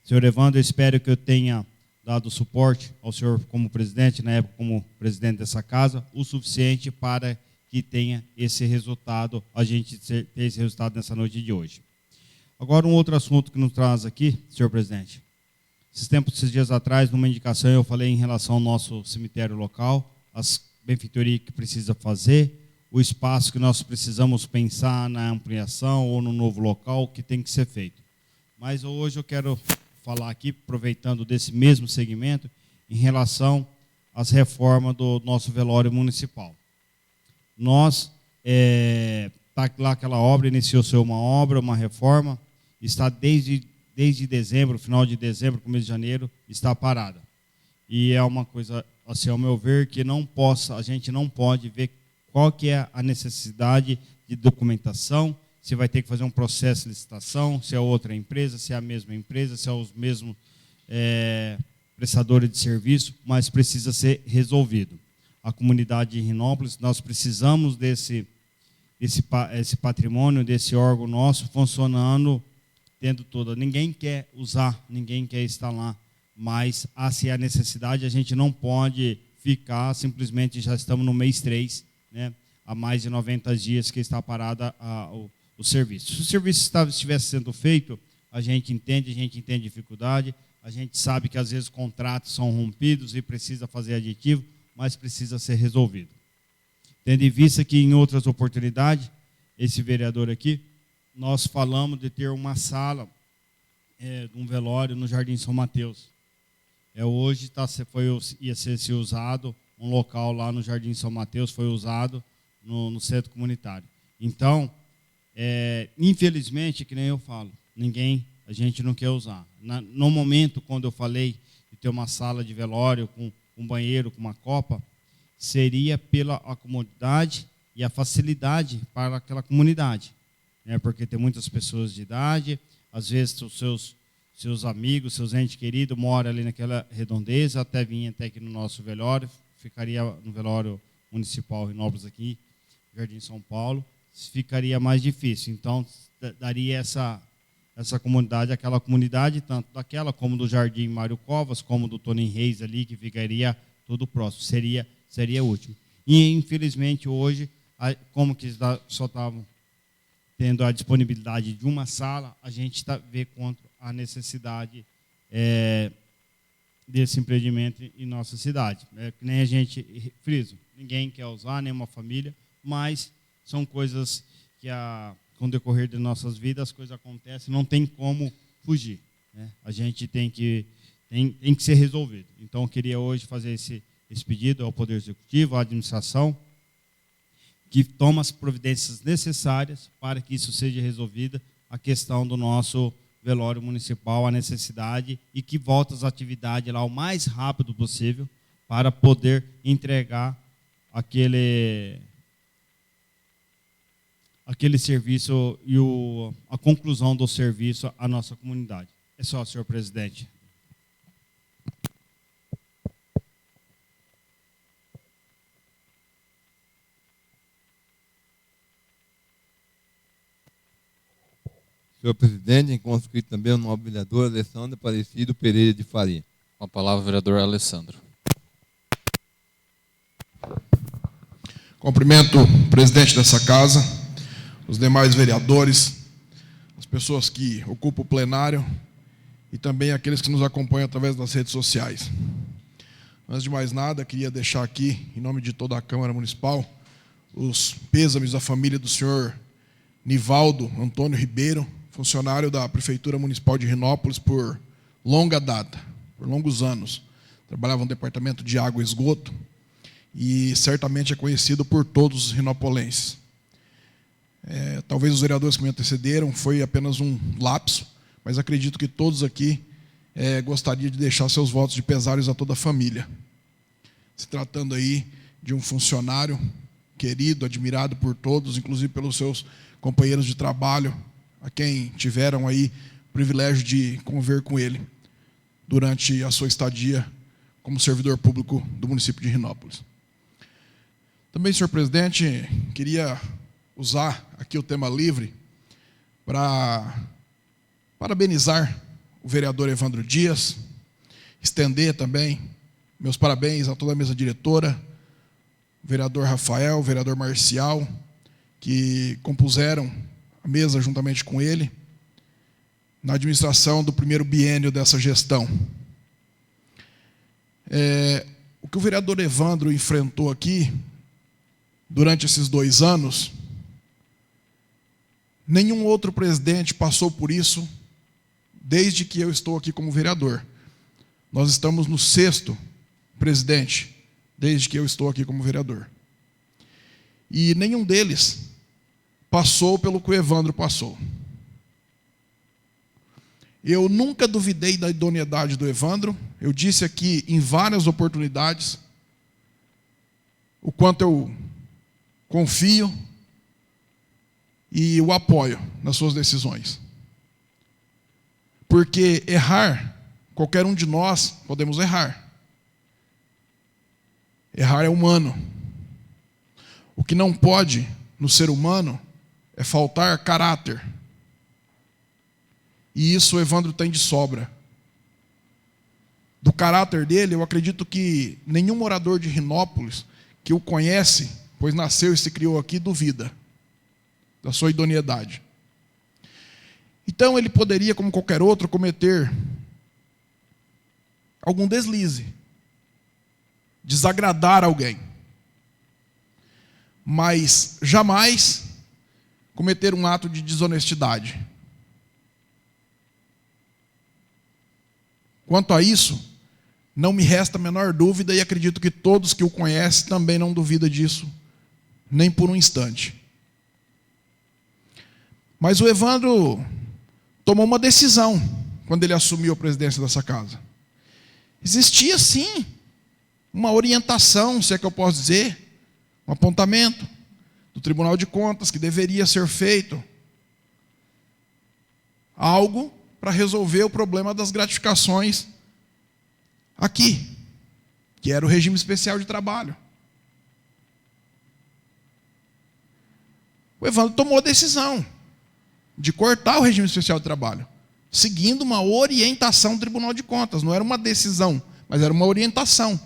Senhor Evandro, eu espero que eu tenha dado suporte ao senhor como presidente, na época como presidente dessa casa, o suficiente para que tenha esse resultado, a gente ter esse resultado nessa noite de hoje. Agora, um outro assunto que nos traz aqui, senhor presidente. Esses dias atrás, numa indicação, eu falei em relação ao nosso cemitério local, as benfeitorias que precisa fazer, o espaço que nós precisamos pensar na ampliação ou no novo local que tem que ser feito. Mas hoje eu quero falar aqui, aproveitando desse mesmo segmento, em relação às reformas do nosso velório municipal. Nós, está lá aquela obra, iniciou-se uma obra, uma reforma, está desde dezembro, final de dezembro, começo de janeiro, está parada. E é uma coisa, assim, ao meu ver, que a gente não pode ver qual que é a necessidade de documentação, se vai ter que fazer um processo de licitação, se é outra empresa, se é a mesma empresa, se é os mesmos prestadores de serviço, mas precisa ser resolvido. A comunidade de Rinópolis, nós precisamos esse patrimônio, desse órgão nosso funcionando tendo toda. Ninguém quer usar, ninguém quer instalar, mas se há necessidade, a gente não pode ficar, simplesmente já estamos no mês 3, né, há mais de 90 dias que está parada o serviço. Se o serviço estivesse sendo feito, a gente entende dificuldade, a gente sabe que às vezes contratos são rompidos e precisa fazer aditivo, mas precisa ser resolvido. Tendo em vista que em outras oportunidades, esse vereador aqui, nós falamos de ter uma sala, um velório no Jardim São Mateus. Hoje ia ser usado, um local lá no Jardim São Mateus foi usado no centro comunitário. Então, infelizmente, que nem eu falo, a gente não quer usar. No momento, quando eu falei de ter uma sala de velório com um banheiro, com uma copa, seria pela comodidade e a facilidade para aquela comunidade. Porque tem muitas pessoas de idade, às vezes os seus amigos, seus entes queridos moram ali naquela redondeza, até vir até aqui no nosso velório, ficaria no velório municipal Rinópolis aqui, Jardim São Paulo, ficaria mais difícil. Então, daria essa comunidade, aquela comunidade, tanto daquela como do Jardim Mário Covas, como do Toninho Reis ali, que ficaria tudo próximo, seria útil. E, infelizmente, hoje, como que só estavam tendo a disponibilidade de uma sala, a gente vê contra a necessidade desse empreendimento em nossa cidade. Que nem a gente frisa, ninguém quer usar, nenhuma família, mas são coisas que, com o decorrer de nossas vidas, as coisas acontecem, não tem como fugir. A gente tem que ser resolvido. Então, eu queria hoje fazer esse pedido ao Poder Executivo, à administração, que toma as providências necessárias para que isso seja resolvida, a questão do nosso velório municipal, a necessidade, e que volte às atividades lá o mais rápido possível para poder entregar aquele serviço e a conclusão do serviço à nossa comunidade. É só, senhor presidente. Senhor presidente, em conscrito também o nobre vereador Alessandro Aparecido Pereira de Faria. Com a palavra o vereador Alessandro. Cumprimento o presidente dessa casa, os demais vereadores, as pessoas que ocupam o plenário e também aqueles que nos acompanham através das redes sociais. Antes de mais nada, queria deixar aqui, em nome de toda a Câmara Municipal, os pêsames da família do senhor Nivaldo Antônio Ribeiro, funcionário da Prefeitura Municipal de Rinópolis por longa data, por longos anos. Trabalhava no Departamento de Água e Esgoto e certamente é conhecido por todos os rinopolenses. Talvez os vereadores que me antecederam foi apenas um lapso, mas acredito que todos aqui gostariam de deixar seus votos de pesares a toda a família. Se tratando aí de um funcionário querido, admirado por todos, inclusive pelos seus companheiros de trabalho, a quem tiveram aí o privilégio de conviver com ele durante a sua estadia como servidor público do município de Rinópolis. Também, senhor presidente, queria usar aqui o tema livre para parabenizar o vereador Evandro Dias, estender também meus parabéns a toda a mesa diretora, o vereador Rafael, o vereador Marcial, que compuseram a mesa juntamente com ele na administração do primeiro biênio dessa gestão. O que o vereador Evandro enfrentou aqui durante esses 2 anos, nenhum outro presidente passou por isso desde que eu estou aqui como vereador. Nós estamos no 6º presidente desde que eu estou aqui como vereador. E nenhum deles passou pelo que o Evandro passou. Eu nunca duvidei da idoneidade do Evandro. Eu disse aqui em várias oportunidades o quanto eu confio e o apoio nas suas decisões. Porque errar, qualquer um de nós podemos errar. Errar é humano. O que não pode no ser humano é faltar caráter. E isso o Evandro tem de sobra. Do caráter dele, eu acredito que nenhum morador de Rinópolis que o conhece, pois nasceu e se criou aqui, duvida da sua idoneidade. Então ele poderia, como qualquer outro, cometer algum deslize, desagradar alguém, mas jamais cometer um ato de desonestidade. Quanto a isso, não me resta a menor dúvida, e acredito que todos que o conhecem também não duvidam disso, nem por um instante. Mas o Evandro tomou uma decisão quando ele assumiu a presidência dessa casa. Existia, sim, uma orientação, se é que eu posso dizer, um apontamento do Tribunal de Contas que deveria ser feito algo para resolver o problema das gratificações aqui, que era o regime especial de trabalho. O Evandro tomou a decisão de cortar o regime especial de trabalho, seguindo uma orientação do Tribunal de Contas. Não era uma decisão, mas era uma orientação,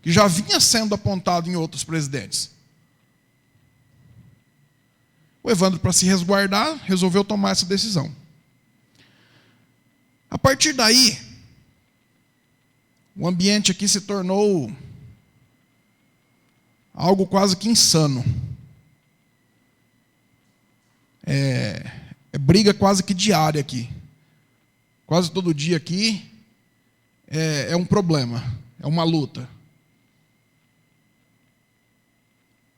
que já vinha sendo apontado em outros presidentes. O Evandro, para se resguardar, resolveu tomar essa decisão. A partir daí, o ambiente aqui se tornou algo quase que insano. É briga quase que diária aqui. Quase todo dia aqui é um problema, é uma luta.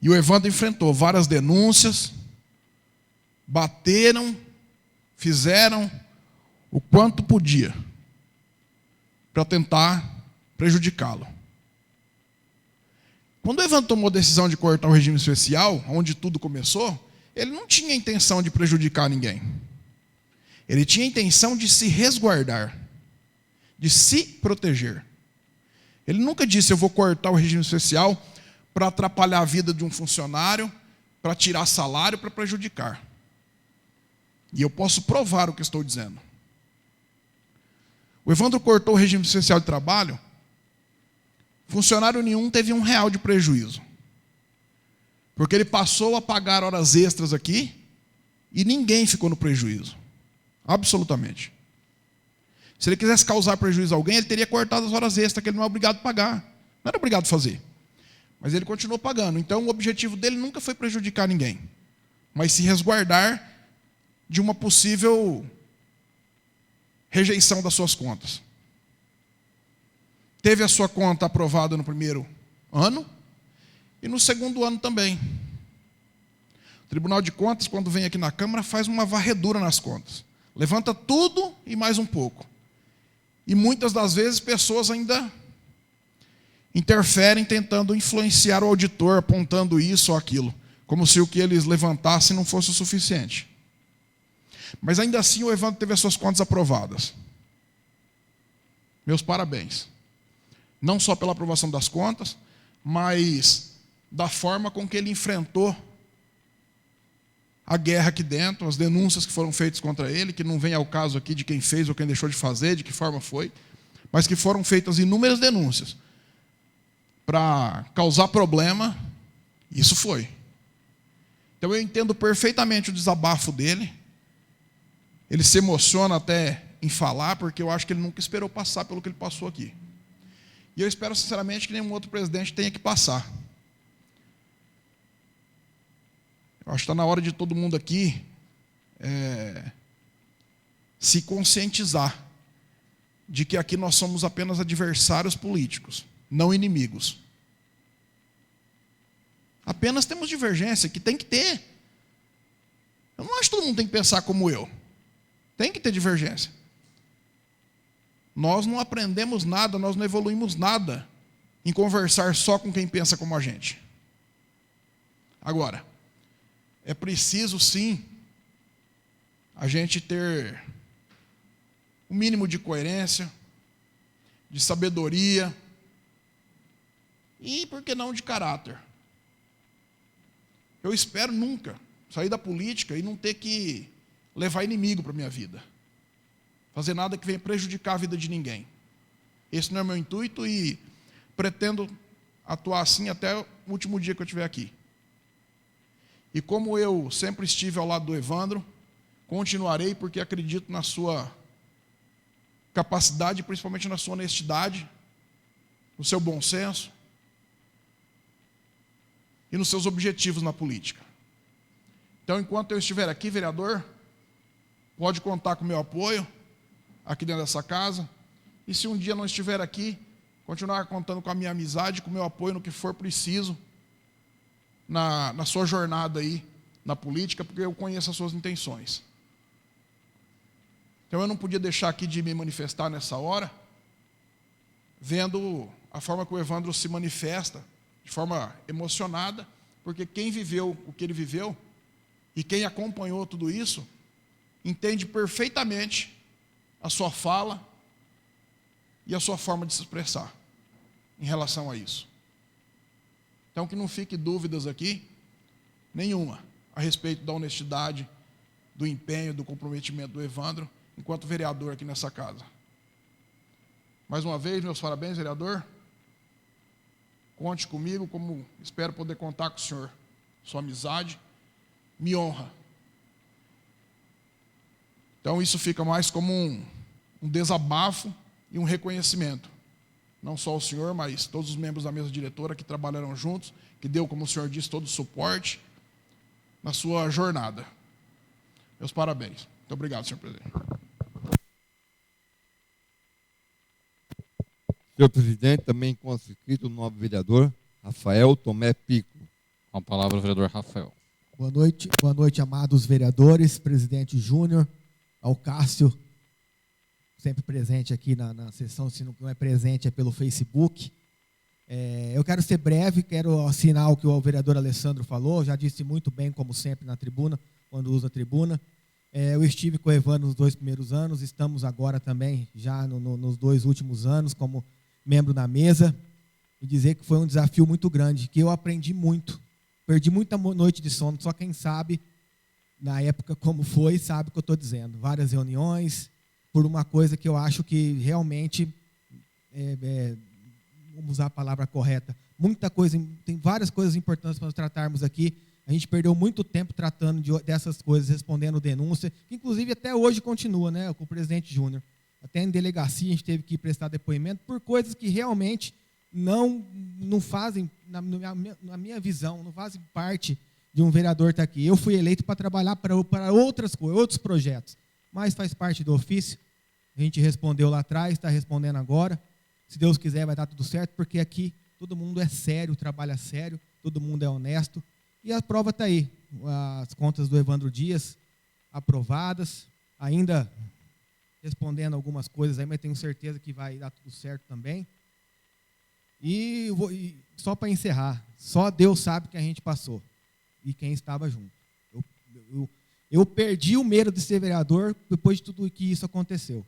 E o Evandro enfrentou várias denúncias, bateram, fizeram o quanto podia para tentar prejudicá-lo. Quando o Evandro tomou a decisão de cortar o regime especial, onde tudo começou, ele não tinha a intenção de prejudicar ninguém. Ele tinha a intenção de se resguardar, de se proteger. Ele nunca disse: eu vou cortar o regime especial para atrapalhar a vida de um funcionário, para tirar salário, para prejudicar. E eu posso provar o que estou dizendo. O Evandro cortou o regime especial de trabalho, funcionário nenhum teve R$1 de prejuízo. Porque ele passou a pagar horas extras aqui e ninguém ficou no prejuízo. Absolutamente. Se ele quisesse causar prejuízo a alguém, ele teria cortado as horas extras, que ele não é obrigado a pagar. Não era obrigado a fazer. Mas ele continuou pagando. Então o objetivo dele nunca foi prejudicar ninguém, mas se resguardar de uma possível rejeição das suas contas. Teve a sua conta aprovada no primeiro ano e no segundo ano também. O Tribunal de Contas, quando vem aqui na Câmara, faz uma varredura nas contas. Levanta tudo e mais um pouco. E muitas das vezes pessoas ainda interferem tentando influenciar o auditor, apontando isso ou aquilo, como se o que eles levantassem não fosse o suficiente. Mas ainda assim o Evandro teve as suas contas aprovadas. Meus parabéns. Não só pela aprovação das contas, mas da forma com que ele enfrentou a guerra aqui dentro, as denúncias que foram feitas contra ele, que não vem ao caso aqui de quem fez ou quem deixou de fazer, de que forma foi, mas que foram feitas inúmeras denúncias para causar problema. Isso foi. Então eu entendo perfeitamente o desabafo dele. Ele se emociona até em falar, porque eu acho que ele nunca esperou passar pelo que ele passou aqui. E eu espero sinceramente que nenhum outro presidente tenha que passar. Eu acho que está na hora de todo mundo aqui se conscientizar de que aqui nós somos apenas adversários políticos, não inimigos. Apenas temos divergência, que tem que ter. Eu não acho que todo mundo tem que pensar como eu. Tem que ter divergência. Nós não aprendemos nada, nós não evoluímos nada em conversar só com quem pensa como a gente. Agora, é preciso sim a gente ter um mínimo de coerência, de sabedoria e, por que não, de caráter. Eu espero nunca sair da política e não ter que levar inimigo para a minha vida. Fazer nada que venha prejudicar a vida de ninguém. Esse não é o meu intuito e pretendo atuar assim até o último dia que eu estiver aqui. E como eu sempre estive ao lado do Evandro, continuarei porque acredito na sua capacidade, principalmente na sua honestidade, no seu bom senso e nos seus objetivos na política. Então, enquanto eu estiver aqui, vereador, pode contar com o meu apoio aqui dentro dessa casa. E se um dia não estiver aqui, continuar contando com a minha amizade, com o meu apoio no que for preciso na sua jornada aí na política, porque eu conheço as suas intenções. Então eu não podia deixar aqui de me manifestar nessa hora, vendo a forma que o Evandro se manifesta, de forma emocionada, porque quem viveu o que ele viveu e quem acompanhou tudo isso, entende perfeitamente a sua fala e a sua forma de se expressar em relação a isso. Então, que não fique dúvidas aqui, nenhuma, a respeito da honestidade, do empenho, do comprometimento do Evandro, enquanto vereador aqui nessa casa. Mais uma vez, meus parabéns, vereador. Conte comigo, como espero poder contar com o senhor. Sua amizade me honra. Então, isso fica mais como um desabafo e um reconhecimento. Não só o senhor, mas todos os membros da mesa diretora que trabalharam juntos, que deu, como o senhor disse, todo o suporte na sua jornada. Meus parabéns. Muito obrigado, senhor presidente. Senhor presidente, também conscrito o novo vereador, Rafael Tomé Pico. Com a palavra o vereador Rafael. Boa noite, amados vereadores, presidente Júnior, ao Cássio, sempre presente aqui na sessão, se não é presente é pelo Facebook. Eu quero ser breve, quero assinar o que o vereador Alessandro falou, já disse muito bem, como sempre, na tribuna, quando usa a tribuna. Eu estive com o Evandro nos 2 primeiros anos, estamos agora também, já nos 2 últimos anos, como membro da mesa, e dizer que foi um desafio muito grande, que eu aprendi muito, perdi muita noite de sono, só quem sabe na época como foi, sabe o que eu estou dizendo. Várias reuniões, por uma coisa que eu acho que realmente, vamos usar a palavra correta, muita coisa, tem várias coisas importantes para nós tratarmos aqui. A gente perdeu muito tempo tratando dessas coisas, respondendo denúncia, que inclusive até hoje continua, né, com o presidente Júnior. Até em delegacia a gente teve que prestar depoimento por coisas que realmente não fazem, na minha visão, não fazem parte de um vereador estar aqui. Eu fui eleito para trabalhar para outras coisas, outros projetos, mas faz parte do ofício. A gente respondeu lá atrás, está respondendo agora. Se Deus quiser vai dar tudo certo, porque aqui todo mundo é sério, trabalha sério, todo mundo é honesto. E a prova está aí, as contas do Evandro Dias aprovadas, ainda respondendo algumas coisas aí, mas tenho certeza que vai dar tudo certo também. E só para encerrar, só Deus sabe que a gente passou e quem estava junto. Eu perdi o medo de ser vereador depois de tudo que isso aconteceu.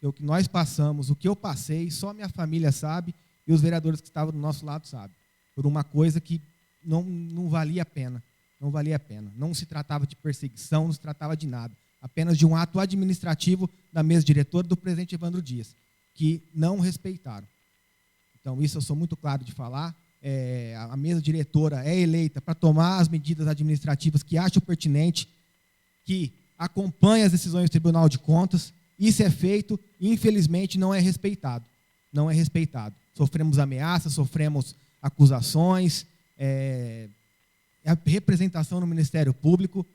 O que nós passamos, o que eu passei, só minha família sabe e os vereadores que estavam do nosso lado sabem. Por uma coisa que não valia a pena. Não valia a pena. Não se tratava de perseguição, não se tratava de nada. Apenas de um ato administrativo da mesa diretora do presidente Evandro Dias, que não respeitaram. Então, isso eu sou muito claro de falar. A mesa diretora é eleita para tomar as medidas administrativas que acham pertinente, que acompanha as decisões do Tribunal de Contas. Isso é feito e, infelizmente, não é respeitado. Não é respeitado. Sofremos ameaças, sofremos acusações, a representação no Ministério Público.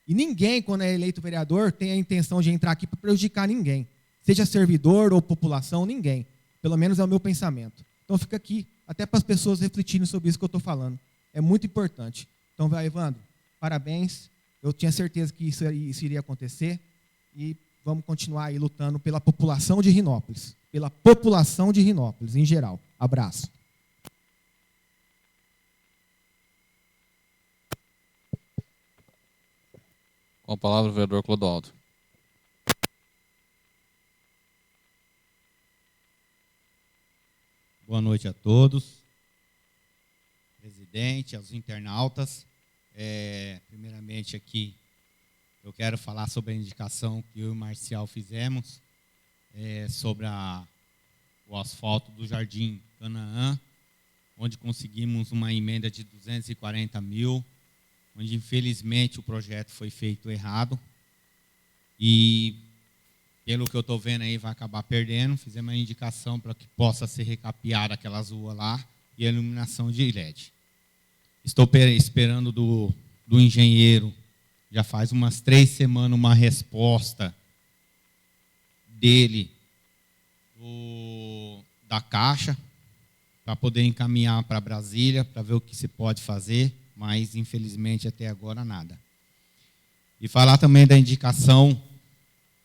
E ninguém, quando é eleito vereador, tem a intenção de entrar aqui para prejudicar ninguém. Seja servidor ou população, ninguém. Pelo menos é o meu pensamento. Então fica aqui, até para as pessoas refletirem sobre isso que eu estou falando. É muito importante. Então, Evandro, parabéns. Eu tinha certeza que isso iria acontecer. E vamos continuar aí lutando pela população de Rinópolis. Pela população de Rinópolis, em geral. Abraço. Com a palavra o vereador Clodoaldo. Boa noite a todos. Presidente, aos internautas. Primeiramente aqui, eu quero falar sobre a indicação que eu e o Marcial fizemos sobre o asfalto do Jardim Canaã, onde conseguimos uma emenda de 240 mil, onde infelizmente o projeto foi feito errado e, pelo que eu estou vendo aí, vai acabar perdendo. Fizemos uma indicação para que possa ser recapeada aquelas ruas lá e a iluminação de LED. Estou esperando do engenheiro, já faz umas 3 semanas, uma resposta dele, da Caixa, para poder encaminhar para Brasília, para ver o que se pode fazer, mas, infelizmente, até agora, nada. E falar também da indicação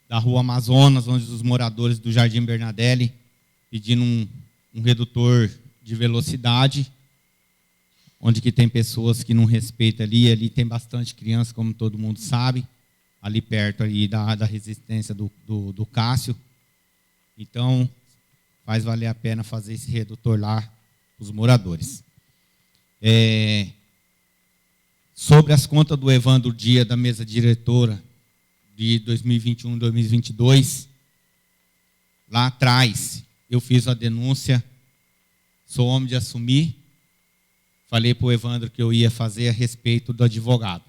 da Rua Amazonas, onde os moradores do Jardim Bernadelli pedindo um redutor de velocidade, onde que tem pessoas que não respeitam ali tem bastante criança, como todo mundo sabe, ali perto ali da resistência do Cássio. Então, faz valer a pena fazer esse redutor lá para os moradores. Sobre as contas do Evandro Dias, da mesa diretora de 2021 e 2022, lá atrás eu fiz a denúncia, sou homem de assumir, falei para o Evandro que eu ia fazer a respeito do advogado.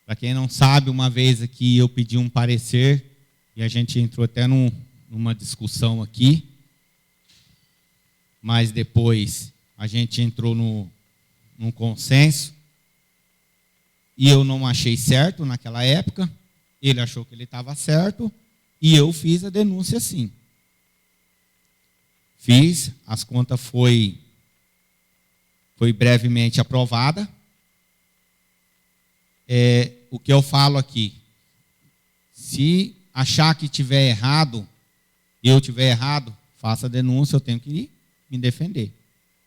Para quem não sabe, uma vez aqui eu pedi um parecer, e a gente entrou até numa discussão aqui, mas depois a gente entrou num consenso, e eu não achei certo naquela época, ele achou que ele estava certo, e eu fiz a denúncia sim. Fiz, as contas foi brevemente aprovada. O que eu falo aqui, se achar que tiver errado, eu tiver errado, faça a denúncia, eu tenho que me defender.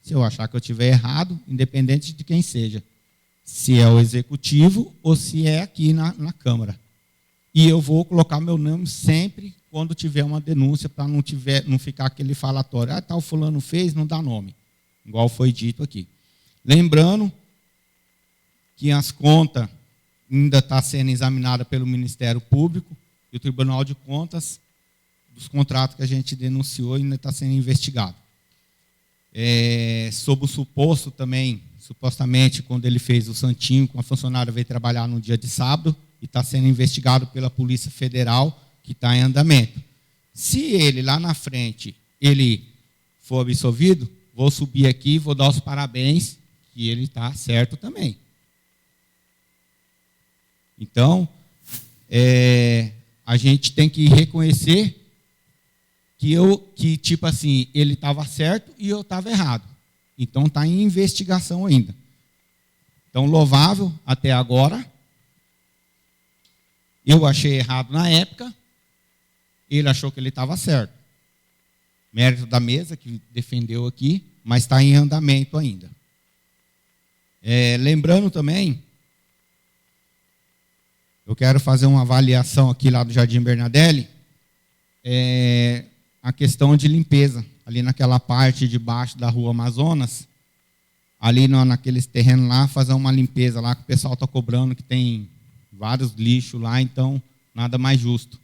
Se eu achar que eu tiver errado, independente de quem seja, se é o executivo ou se é aqui na Câmara. E eu vou colocar meu nome sempre quando tiver uma denúncia, para não ficar aquele falatório, tal fulano fez, não dá nome, igual foi dito aqui. Lembrando que as contas ainda está sendo examinada pelo Ministério Público e o Tribunal de Contas, dos contratos que a gente denunciou, ainda está sendo investigado. Sob o suposto também, supostamente, quando ele fez o santinho com a funcionária, veio trabalhar no dia de sábado e está sendo investigado pela Polícia Federal, que está em andamento. Se ele, lá na frente, ele for absolvido, vou subir aqui e vou dar os parabéns, que ele está certo também. Então, a gente tem que reconhecer que tipo assim, ele estava certo e eu estava errado. Então, está em investigação ainda. Então, louvável até agora. Eu achei errado na época, ele achou que ele estava certo. Mérito da mesa, que defendeu aqui, mas está em andamento ainda. Lembrando também, eu quero fazer uma avaliação aqui lá do Jardim Bernadelli, a questão de limpeza, ali naquela parte de baixo da Rua Amazonas, ali naqueles terrenos lá, fazer uma limpeza lá, que o pessoal está cobrando, que tem vários lixos lá, então nada mais justo.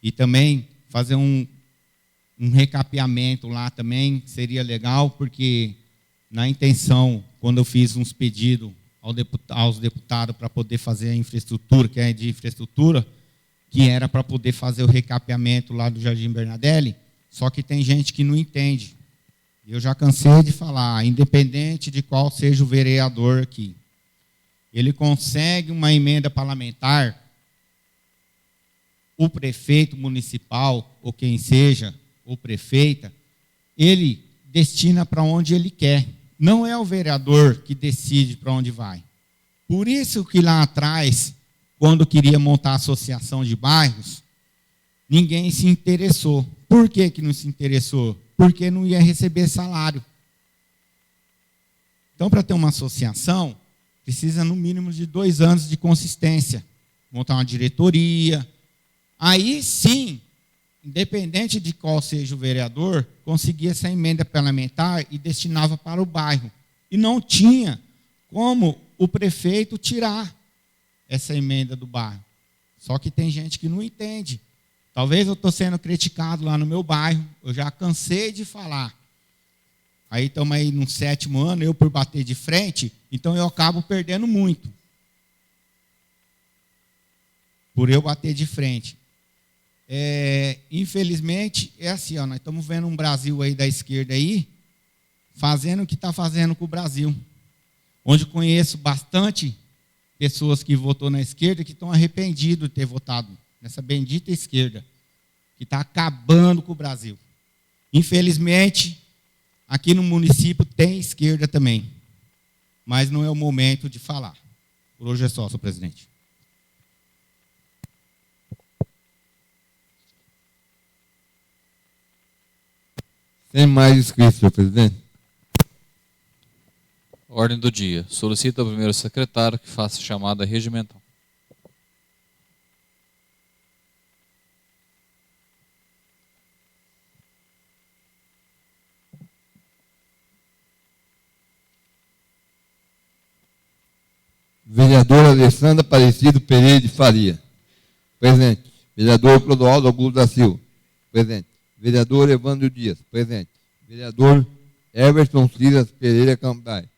E também fazer um recapeamento lá também seria legal, porque na intenção, quando eu fiz uns pedidos aos deputados para poder fazer a infraestrutura, que é de infraestrutura, que era para poder fazer o recapeamento lá do Jardim Bernadelli, só que tem gente que não entende. Eu já cansei de falar, independente de qual seja o vereador aqui, ele consegue uma emenda parlamentar, o prefeito municipal, ou quem seja, ou prefeita, ele destina para onde ele quer. Não é o vereador que decide para onde vai. Por isso que lá atrás, quando queria montar a associação de bairros, ninguém se interessou. Por que não se interessou? Porque não ia receber salário. Então, para ter uma associação, precisa no mínimo de 2 anos de consistência. Montar uma diretoria. Aí sim, independente de qual seja o vereador, conseguia essa emenda parlamentar e destinava para o bairro. E não tinha como o prefeito tirar essa emenda do bairro. Só que tem gente que não entende. Talvez eu estou sendo criticado lá no meu bairro, eu já cansei de falar. Aí estamos aí no 7º ano, eu por bater de frente, então eu acabo perdendo muito. Por eu bater de frente. Infelizmente, é assim, nós estamos vendo um Brasil aí da esquerda aí, fazendo o que está fazendo com o Brasil. Onde conheço bastante pessoas que votou na esquerda que estão arrependidos de ter votado nessa bendita esquerda, que está acabando com o Brasil. Infelizmente, aqui no município tem esquerda também, mas não é o momento de falar. Por hoje é só, senhor presidente. Tem mais inscritos, senhor presidente? Ordem do dia. Solicita ao primeiro secretário que faça chamada regimental. Vereadora Alessandra Aparecido Pereira de Faria. Presente. Vereador Clodoaldo Augusto da Silva. Presente. Vereador Evandro Dias. Presente. Vereador Everton Silas Pereira Campai.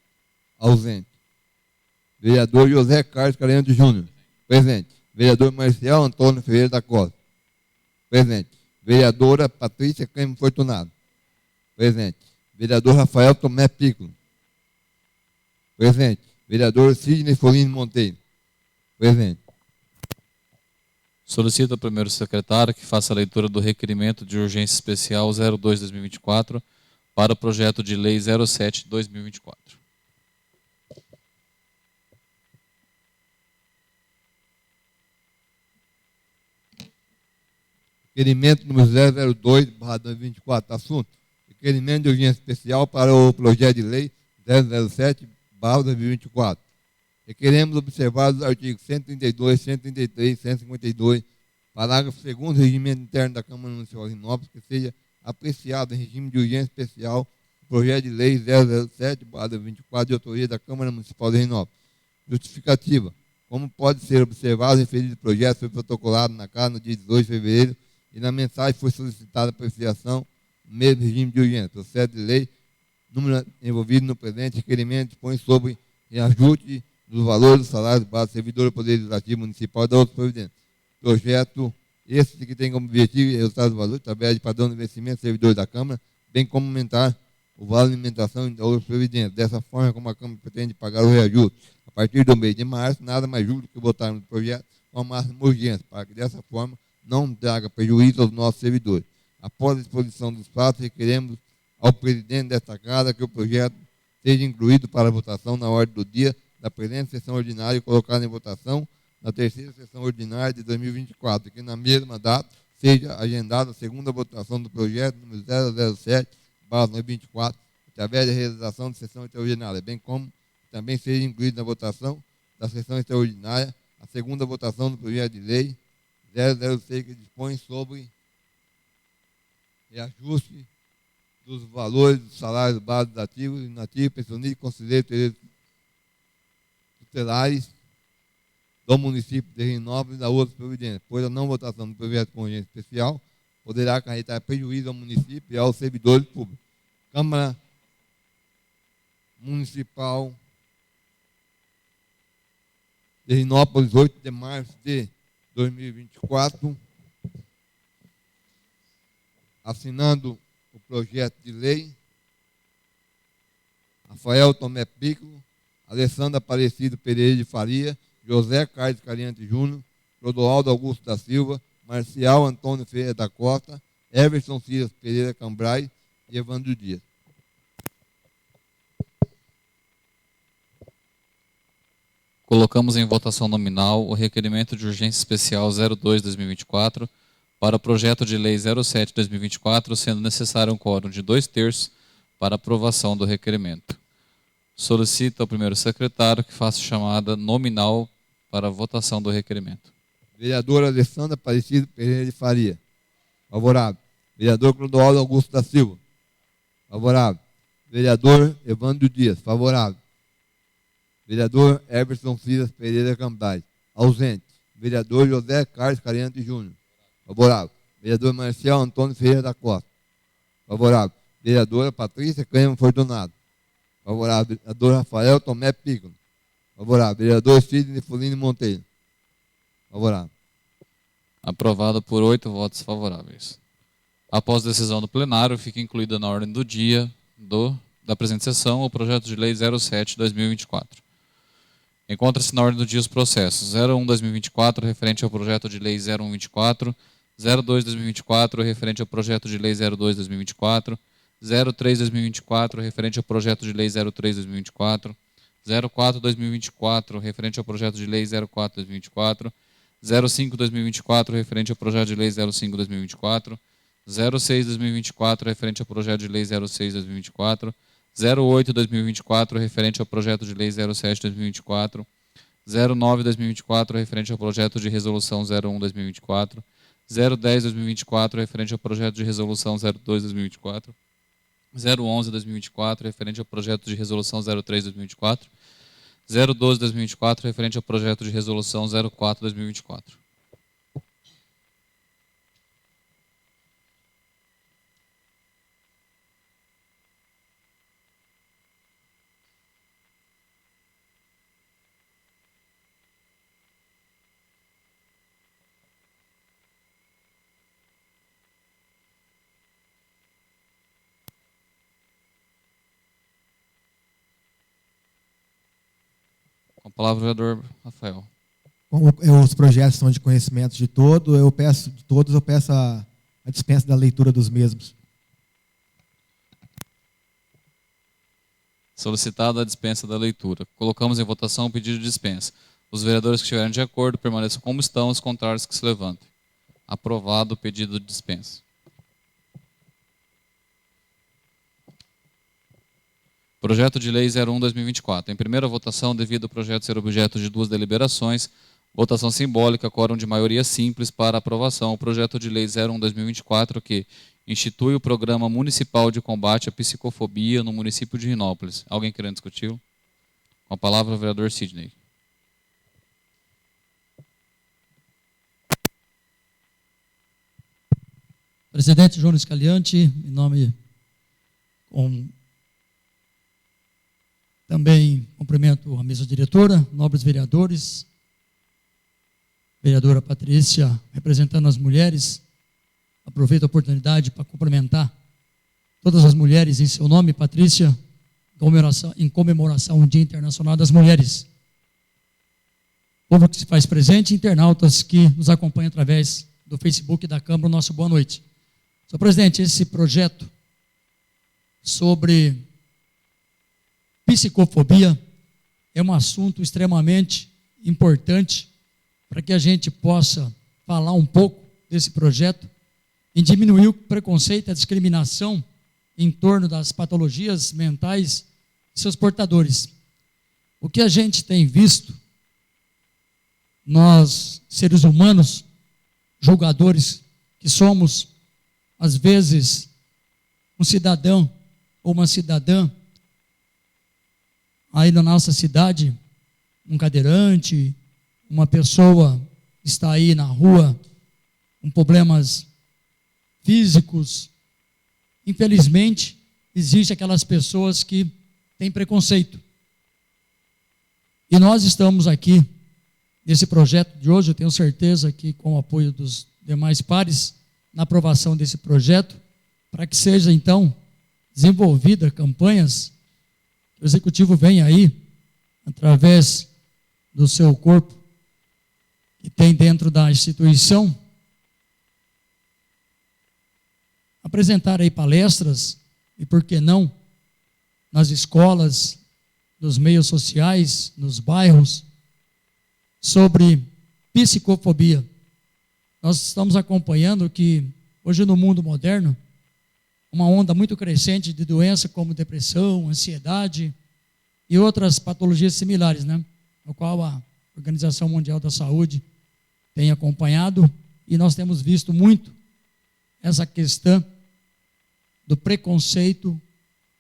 Ausente. Vereador José Carlos Caranto Júnior. Presente. Vereador Marcial Antônio Ferreira da Costa. Presente. Vereadora Patrícia Caimo Fortunado. Presente. Vereador Rafael Tomé Piccolo. Presente. Vereador Sidney Folino Monteiro. Presente. Solicita ao primeiro secretário que faça a leitura do requerimento de urgência especial 02/2024 para o projeto de lei 07/2024. Requerimento número 002/2024. Assunto: requerimento de urgência especial para o projeto de lei 007/2024. Requeremos observar os artigos 132, 133, 152, parágrafo 2º do Regimento Interno da Câmara Municipal de Rinópolis, que seja apreciado em regime de urgência especial o projeto de lei 007/2024 de autoria da Câmara Municipal de Rinópolis. Justificativa. Como pode ser observado, o referido projeto foi protocolado na casa no dia 18 de fevereiro e na mensagem foi solicitada apreciação no mesmo regime de urgência. Processo de lei, número envolvido no presente requerimento, dispõe sobre reajuste dos valores dos salários base do servidor do Poder Legislativo Municipal e da outra providência. Projeto esse que tem como objetivo e resultado do valor, através de padrão de investimento do servidor da Câmara, bem como aumentar o vale de alimentação e da outra providência. Dessa forma, como a Câmara pretende pagar o reajuste a partir do mês de março, nada mais justo que votar no projeto com a máxima urgência, para que dessa forma não traga prejuízo aos nossos servidores. Após a exposição dos fatos, requeremos ao presidente desta Casa que o projeto seja incluído para votação na ordem do dia da presente sessão ordinária e colocado em votação na terceira sessão ordinária de 2024, que na mesma data seja agendada a segunda votação do projeto número 007/2024, através da realização de sessão extraordinária, bem como também seja incluído na votação da sessão extraordinária a segunda votação do projeto de lei 006, que dispõe sobre reajuste dos valores dos salários básicos ativos, inativos, pensionistas e conselheiros tutelares do município de Renópolis e da outra providência, pois a não votação do projeto com urgência especial poderá acarretar prejuízo ao município e aos servidores públicos. Câmara Municipal de Renópolis, 8 de março de 2024, assinando o projeto de lei, Rafael Tomé Piccolo, Alessandra Aparecido Pereira de Faria, José Carlos Cariante Júnior, Clodoaldo Augusto da Silva, Marcial Antônio Ferreira da Costa, Everson Cias Pereira Cambrai e Evandro Dias. Colocamos em votação nominal o requerimento de urgência especial 02/2024 para o projeto de lei 07/2024, sendo necessário um quórum de 2/3 para aprovação do requerimento. Solicito ao primeiro secretário que faça chamada nominal para a votação do requerimento. Vereador Alessandra Aparecido Pereira de Faria. Favorável. Vereador Clodoaldo Augusto da Silva. Favorável. Vereador Evandro Dias. Favorável. Vereador Everson Cias Pereira Cambrai. Ausente. Vereador José Carlos Cariante Júnior. Favorável. Vereador Marcial Antônio Ferreira da Costa. Favorável. Vereadora Patrícia Cândido Fortunato. Favorável. Vereador Rafael Tomé Piccolo. Favorável. Vereador Sidney Folini Monteiro. Favorável. Aprovado por 8 votos favoráveis. Após decisão do plenário, fica incluída na ordem do dia da presente sessão o projeto de lei 07/2024. Encontra-se na ordem do dia os processos 01/2024, referente ao projeto de lei 01/24, 02/2024, referente ao projeto de lei 02/2024, 03/2024, referente ao projeto de lei 03/2024, 04/2024, referente ao projeto de lei 04/2024, 05/2024, referente ao projeto de lei 05/2024, 06/2024, referente ao projeto de lei 06/2024, 08/2024, referente ao projeto de lei 07/2024, 09/2024, referente ao projeto de resolução 01/2024, 010/2024, referente ao projeto de resolução 02/2024, 011/2024, referente ao projeto de resolução 03/2024, 012/2024, referente ao projeto de resolução 04/2024. Com a palavra, o vereador Rafael. Como os projetos são de conhecimento de todos, eu peço a dispensa da leitura dos mesmos. Solicitada a dispensa da leitura. Colocamos em votação o pedido de dispensa. Os vereadores que estiverem de acordo permaneçam como estão, os contrários que se levantem. Aprovado o pedido de dispensa. Projeto de lei 01/2024. Em primeira votação, devido ao projeto ser objeto de 2 deliberações, votação simbólica, quórum de maioria simples para aprovação. O projeto de lei 01/2024, que institui o Programa Municipal de Combate à Psicofobia no município de Renópolis. Alguém querendo discutir? Com a palavra, o vereador Sidney. Presidente Júnior Scaliante, em nome, também cumprimento a mesa diretora, nobres vereadores, vereadora Patrícia, representando as mulheres. Aproveito a oportunidade para cumprimentar todas as mulheres em seu nome, Patrícia, em comemoração ao Dia Internacional das Mulheres. Povo que se faz presente, internautas que nos acompanham através do Facebook da Câmara, nosso boa noite. Senhor presidente, esse projeto sobre psicofobia é um assunto extremamente importante para que a gente possa falar um pouco desse projeto e diminuir o preconceito e a discriminação em torno das patologias mentais de seus portadores. O que a gente tem visto, nós, seres humanos, julgadores que somos, às vezes, um cidadão ou uma cidadã, aí na nossa cidade, um cadeirante, uma pessoa que está aí na rua com problemas físicos. Infelizmente, existem aquelas pessoas que têm preconceito. E nós estamos aqui, nesse projeto de hoje, eu tenho certeza que com o apoio dos demais pares, na aprovação desse projeto, para que seja, então, desenvolvida campanhas, que o Executivo venha aí, através do seu corpo, que tem dentro da instituição, apresentar aí palestras, e por que não, nas escolas, nos meios sociais, nos bairros, sobre psicofobia. Nós estamos acompanhando que, hoje no mundo moderno, uma onda muito crescente de doenças como depressão, ansiedade e outras patologias similares, né? O qual a Organização Mundial da Saúde tem acompanhado, e nós temos visto muito essa questão do preconceito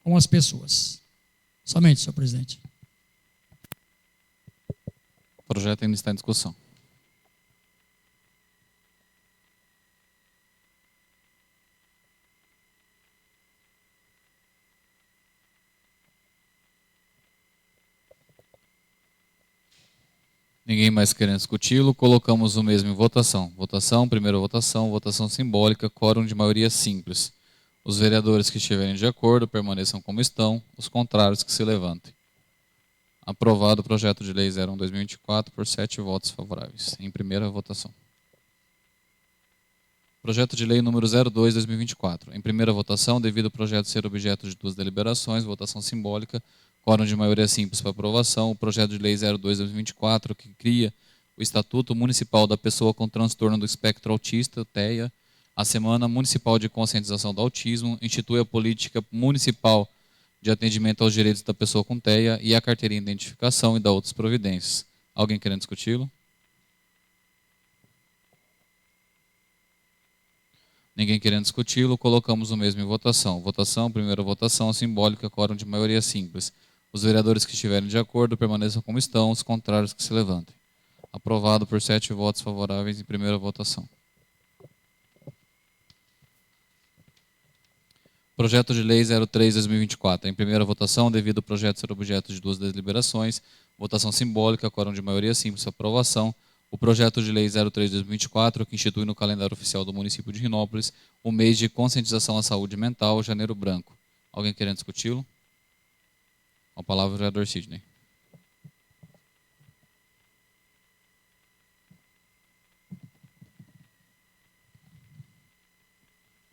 com as pessoas. Somente, senhor presidente. O projeto ainda está em discussão. Ninguém mais querendo discuti-lo, colocamos o mesmo em votação. Votação, primeira votação, votação simbólica, quórum de maioria simples. Os vereadores que estiverem de acordo permaneçam como estão, os contrários que se levantem. Aprovado o projeto de lei 01/2024 por 7 votos favoráveis. Em primeira votação. Projeto de lei número 02/2024. Em primeira votação, devido ao projeto ser objeto de 2 deliberações, votação simbólica, quórum de maioria simples para aprovação, o projeto de lei 02/2024, que cria o Estatuto Municipal da Pessoa com Transtorno do Espectro Autista, TEA, a Semana Municipal de Conscientização do Autismo, institui a Política Municipal de Atendimento aos Direitos da Pessoa com TEA e a Carteirinha de Identificação e da outras providências. Alguém querendo discuti-lo? Ninguém querendo discuti-lo, colocamos o mesmo em votação. Votação, primeira votação, simbólica, quórum de maioria simples. Os vereadores que estiverem de acordo permaneçam como estão, os contrários que se levantem. Aprovado por 7 votos favoráveis em primeira votação. Projeto de lei 03/2024. Em primeira votação, devido ao projeto ser objeto de 2 deliberações, votação simbólica, quórum de maioria simples, aprovação. O projeto de lei 03/2024, que institui no calendário oficial do município de Rinópolis o mês de conscientização à saúde mental, Janeiro Branco. Alguém querendo discuti-lo? Com a palavra o vereador Sidney.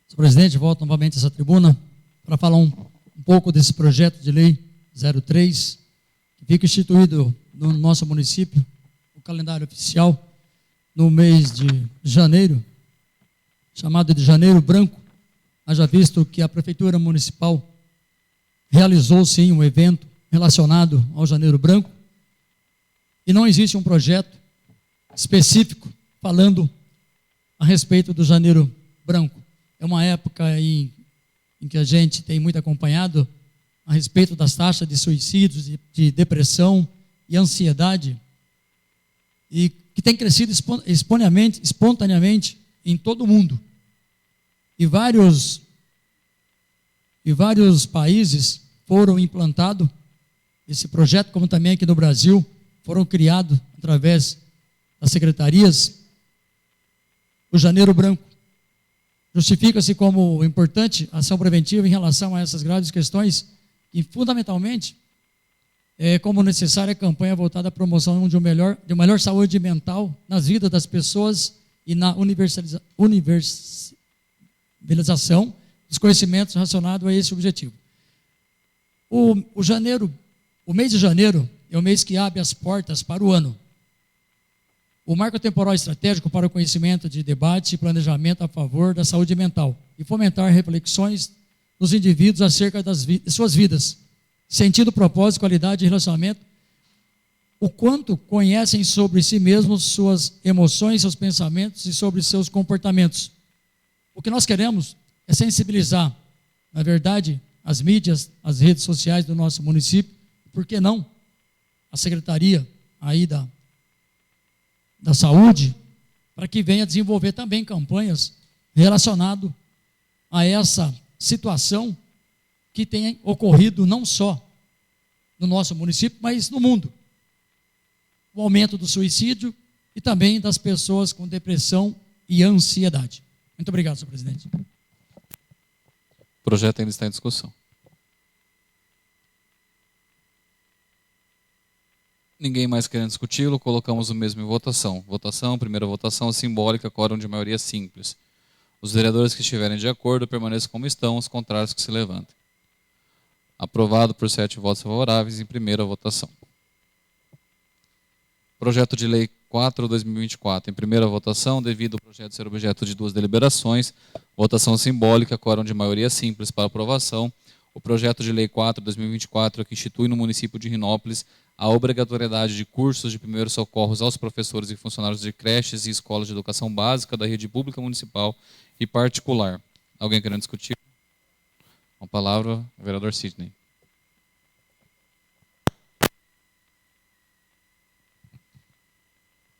Senhor presidente, volto novamente a essa tribuna para falar um pouco desse projeto de lei 03, que fica instituído no nosso município, o calendário oficial, no mês de janeiro, chamado de Janeiro Branco. Haja visto que a Prefeitura Municipal realizou, sim, um evento relacionado ao Janeiro Branco, e não existe um projeto específico falando a respeito do Janeiro Branco. É uma época em que a gente tem muito acompanhado a respeito das taxas de suicídios, de depressão e ansiedade, e que tem crescido espontaneamente em todo o mundo. e vários países foram implantados esse projeto, como também aqui no Brasil, foram criados através das secretarias. O Janeiro Branco justifica-se como importante ação preventiva em relação a essas graves questões e, fundamentalmente, como necessária a campanha voltada à promoção de uma melhor saúde mental nas vidas das pessoas e na universalização dos conhecimentos relacionados a esse objetivo. O mês de janeiro é o mês que abre as portas para o ano. O marco temporal estratégico para o conhecimento de debate e planejamento a favor da saúde mental e fomentar reflexões dos indivíduos acerca de suas vidas, sentido, propósito, qualidade de relacionamento, o quanto conhecem sobre si mesmos, suas emoções, seus pensamentos e sobre seus comportamentos. O que nós queremos é sensibilizar, na verdade, as mídias, as redes sociais do nosso município, por que não a Secretaria aí da Saúde, para que venha desenvolver também campanhas relacionadas a essa situação que tem ocorrido não só no nosso município, mas no mundo. O aumento do suicídio e também das pessoas com depressão e ansiedade. Muito obrigado, senhor presidente. O projeto ainda está em discussão. Ninguém mais querendo discuti-lo, colocamos o mesmo em votação. Primeira votação simbólica, quórum de maioria simples. Os vereadores que estiverem de acordo permaneçam como estão, os contrários que se levantem. Aprovado por 7 votos favoráveis em primeira votação. Projeto de Lei 4/2024. Em primeira votação, devido ao projeto ser objeto de 2 deliberações, votação simbólica, quórum de maioria simples para aprovação. O projeto de Lei 4/2024, que institui no município de Rinópolis a obrigatoriedade de cursos de primeiros socorros aos professores e funcionários de creches e escolas de educação básica da rede pública municipal e particular. Alguém querendo discutir? Com a palavra, o vereador Sidney.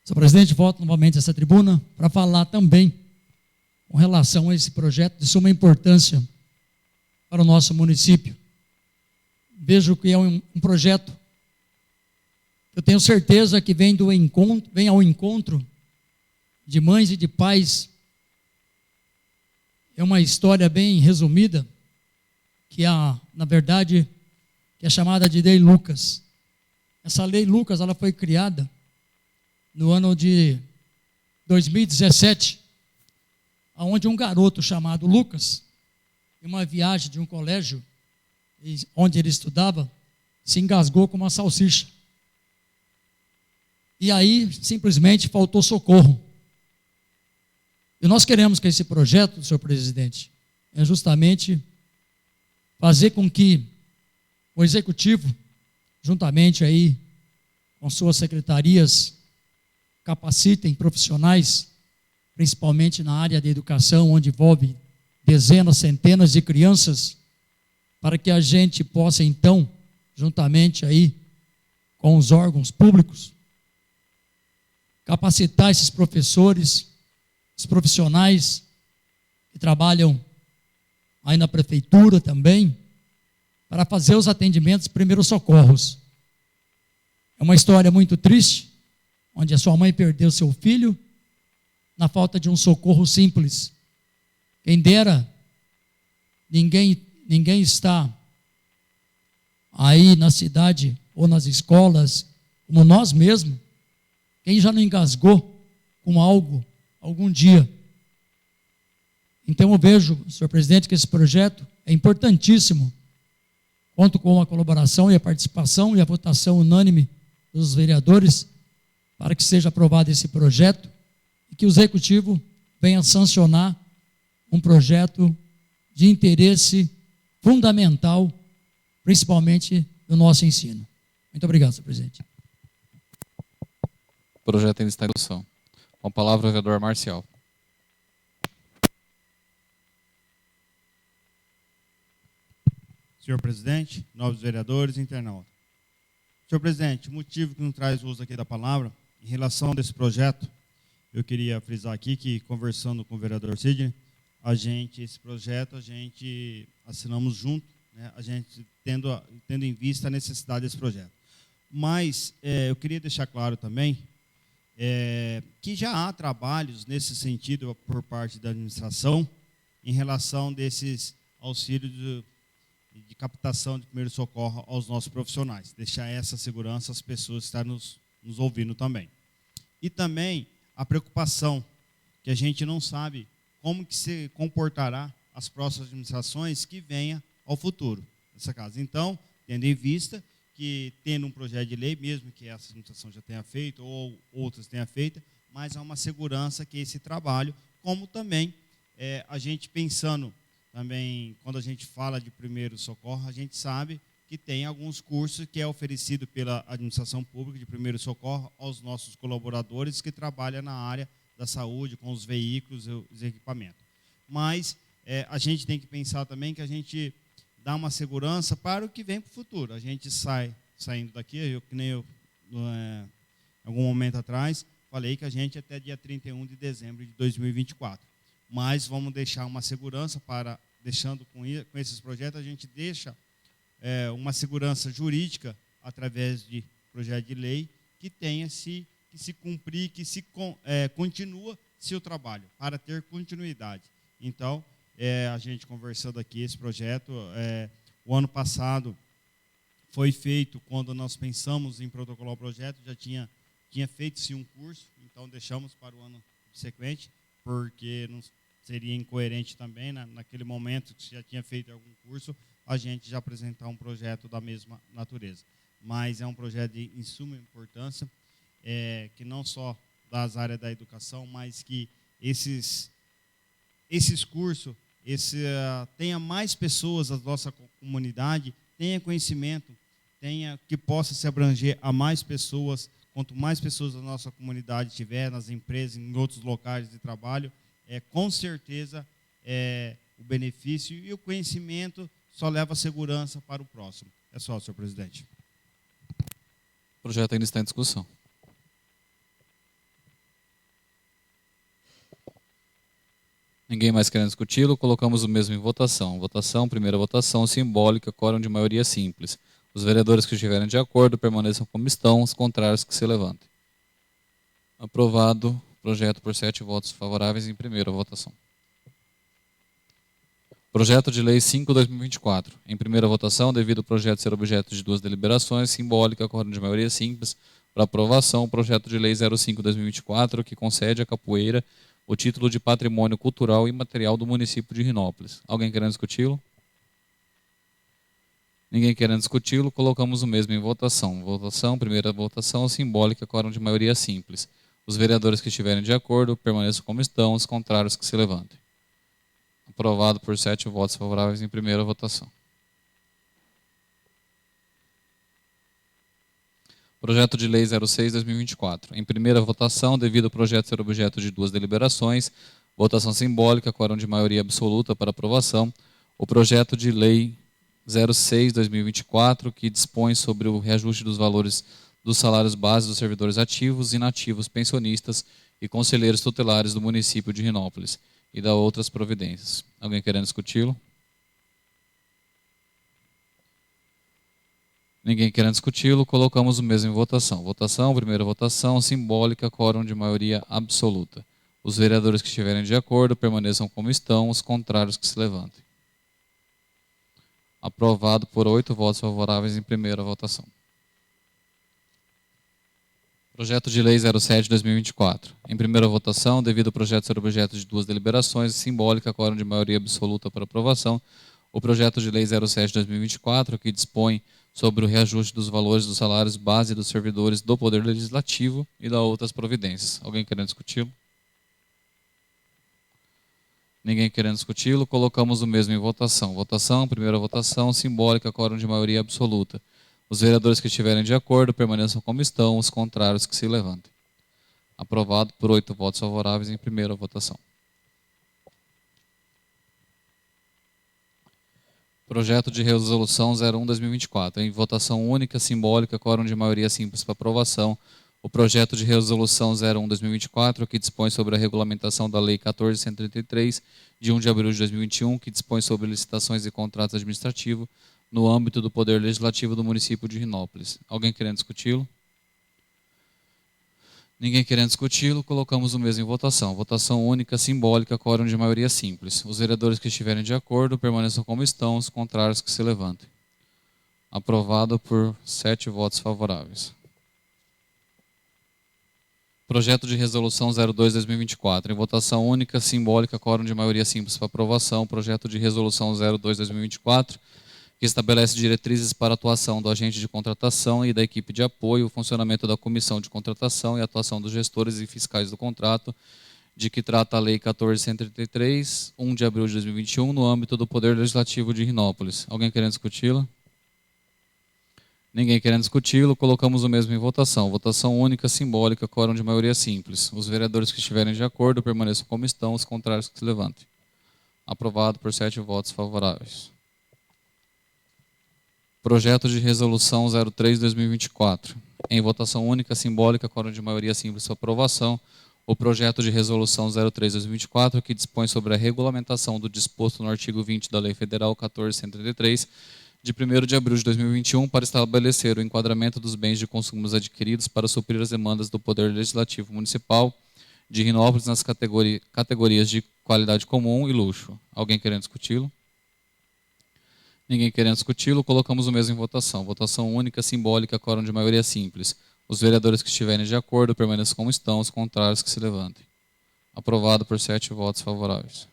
Senhor presidente, volto novamente a essa tribuna para falar também com relação a esse projeto de suma importância para o nosso município. Vejo que é um projeto, eu tenho certeza que vem ao encontro de mães e de pais. É uma história bem resumida, que na verdade, que é chamada de Lei Lucas. Essa Lei Lucas, ela foi criada no ano de 2017, onde um garoto chamado Lucas, em uma viagem de um colégio, onde ele estudava, se engasgou com uma salsicha. E aí, simplesmente, faltou socorro. E nós queremos que esse projeto, senhor presidente, é justamente fazer com que o executivo, juntamente aí com suas secretarias, capacitem profissionais, principalmente na área da educação, onde envolve dezenas, centenas de crianças, para que a gente possa, então, juntamente aí com os órgãos públicos, capacitar esses professores, os profissionais que trabalham aí na prefeitura também, para fazer os atendimentos primeiros socorros. É uma história muito triste, onde a sua mãe perdeu seu filho na falta de um socorro simples. Quem dera, ninguém está aí na cidade ou nas escolas, como nós mesmos, quem já não engasgou com algo algum dia. Então eu vejo, senhor presidente, que esse projeto é importantíssimo. Conto com a colaboração e a participação e a votação unânime dos vereadores para que seja aprovado esse projeto e que o executivo venha sancionar um projeto de interesse fundamental, principalmente no nosso ensino. Muito obrigado, senhor presidente. O projeto ainda está em discussão. Com a palavra, o vereador Marcial. Senhor presidente, nobres vereadores e internautas. Senhor presidente, o motivo que nos traz o uso aqui da palavra, em relação a esse projeto, eu queria frisar aqui que, conversando com o vereador Sidney, esse projeto, a gente assinamos junto, né, a gente tendo em vista a necessidade desse projeto. Mas eu queria deixar claro também que já há trabalhos nesse sentido por parte da administração em relação desses auxílios de captação de primeiro socorro aos nossos profissionais. Deixar essa segurança às pessoas que estão nos ouvindo também. E também a preocupação que a gente não sabe como que se comportará as próximas administrações que venham ao futuro nessa casa. Então, tendo em vista que, tendo um projeto de lei, mesmo que essa administração já tenha feito ou outras tenha feito, mas há uma segurança que esse trabalho, como também a gente pensando também, quando a gente fala de primeiro socorro, a gente sabe que tem alguns cursos que é oferecido pela administração pública de primeiro socorro aos nossos colaboradores que trabalham na área da saúde, com os veículos e os equipamentos. Mas a gente tem que pensar também que a gente dá uma segurança para o que vem para o futuro. A gente saindo daqui, em algum momento atrás, falei que a gente até dia 31 de dezembro de 2024. Mas vamos deixar uma segurança para, deixando com esses projetos, a gente deixa uma segurança jurídica através de projeto de lei que tenha que se cumprir, que se continua seu trabalho, para ter continuidade. Então, a gente conversando aqui, esse projeto, o ano passado foi feito, quando nós pensamos em protocolar o projeto, já tinha feito-se um curso, então deixamos para o ano sequente, porque não seria incoerente também, naquele momento que já tinha feito algum curso, a gente já apresentar um projeto da mesma natureza. Mas é um projeto de suma importância, que não só das áreas da educação, mas que esses cursos tenha mais pessoas da nossa comunidade, tenha conhecimento, que possa se abranger a mais pessoas. Quanto mais pessoas da nossa comunidade tiver, nas empresas, em outros locais de trabalho, com certeza o benefício e o conhecimento só leva segurança para o próximo. É só, senhor presidente. O projeto ainda está em discussão. Ninguém mais querendo discuti-lo, colocamos o mesmo em votação. Primeira votação simbólica, quórum de maioria simples. Os vereadores que estiverem de acordo permaneçam como estão, os contrários que se levantem. Aprovado. Projeto por 7 votos favoráveis em primeira votação. Projeto de Lei 5/2024. Em primeira votação, devido ao projeto ser objeto de 2 deliberações, simbólica, quórum de maioria simples, para aprovação, o projeto de Lei 05/2024, que concede à capoeira o título de Patrimônio Cultural e Imaterial do município de Rinópolis. Alguém querendo discuti-lo? Ninguém querendo discuti-lo, colocamos o mesmo em votação. Primeira votação, simbólica, quórum de maioria simples. Os vereadores que estiverem de acordo permaneçam como estão, os contrários que se levantem. Aprovado por 7 votos favoráveis em primeira votação. Projeto de Lei 06/2024. Em primeira votação, devido ao projeto ser objeto de 2 deliberações, votação simbólica, quórum de maioria absoluta para aprovação, o projeto de Lei 06/2024, que dispõe sobre o reajuste dos valores dos salários básicos dos servidores ativos, inativos, pensionistas e conselheiros tutelares do município de Rinópolis e da outras providências. Alguém querendo discuti-lo? Ninguém querendo discuti-lo, colocamos o mesmo em votação. Primeira votação, simbólica, quórum de maioria absoluta. Os vereadores que estiverem de acordo permaneçam como estão, os contrários que se levantem. Aprovado por 8 votos favoráveis em primeira votação. Projeto de Lei 07/2024. Em primeira votação, devido ao projeto ser objeto de 2 deliberações, simbólica, quórum de maioria absoluta para aprovação, o projeto de Lei 07/2024, que dispõe sobre o reajuste dos valores dos salários base dos servidores do Poder Legislativo e da outras providências. Alguém querendo discuti-lo? Ninguém querendo discuti-lo, colocamos o mesmo em votação. Primeira votação, simbólica, quórum de maioria absoluta. Os vereadores que estiverem de acordo permaneçam como estão, os contrários que se levantem. Aprovado por 8 votos favoráveis em primeira votação. Projeto de Resolução 01/2024. Em votação única, simbólica, quórum de maioria simples para aprovação, O projeto de resolução 01/2024, que dispõe sobre a regulamentação da Lei 14.133, de 1 de abril de 2021, que dispõe sobre licitações e contratos administrativos no âmbito do Poder Legislativo do município de Rinópolis. Alguém querendo discuti-lo? Ninguém querendo discuti-lo, colocamos o mesmo em votação. Votação única, simbólica, quórum de maioria simples. Os vereadores que estiverem de acordo permaneçam como estão, os contrários que se levantem. Aprovado por 7 votos favoráveis. Projeto de resolução 02/2024. Em votação única, simbólica, quórum de maioria simples para aprovação. Projeto de resolução 02/2024, que estabelece diretrizes para a atuação do agente de contratação e da equipe de apoio, o funcionamento da comissão de contratação e a atuação dos gestores e fiscais do contrato, de que trata a Lei 14.133, 1 de abril de 2021, no âmbito do Poder Legislativo de Rinópolis. Alguém querendo discuti-la? Ninguém querendo discuti-lo, colocamos o mesmo em votação. Votação única, simbólica, quórum de maioria simples. Os vereadores que estiverem de acordo permaneçam como estão, os contrários que se levantem. Aprovado por 7 votos favoráveis. Projeto de resolução 03/2024. Em votação única, simbólica, quórum de maioria simples para aprovação. O projeto de resolução 03/2024, que dispõe sobre a regulamentação do disposto no artigo 20 da Lei Federal 14.133, de 1º de abril de 2021, para estabelecer o enquadramento dos bens de consumos adquiridos para suprir as demandas do Poder Legislativo Municipal de Rinópolis nas categorias de qualidade comum e luxo. Alguém querendo discuti-lo? Ninguém querendo discuti-lo, colocamos o mesmo em votação. Votação única, simbólica, quórum de maioria simples. Os vereadores que estiverem de acordo permaneçam como estão, os contrários que se levantem. Aprovado por 7 votos favoráveis.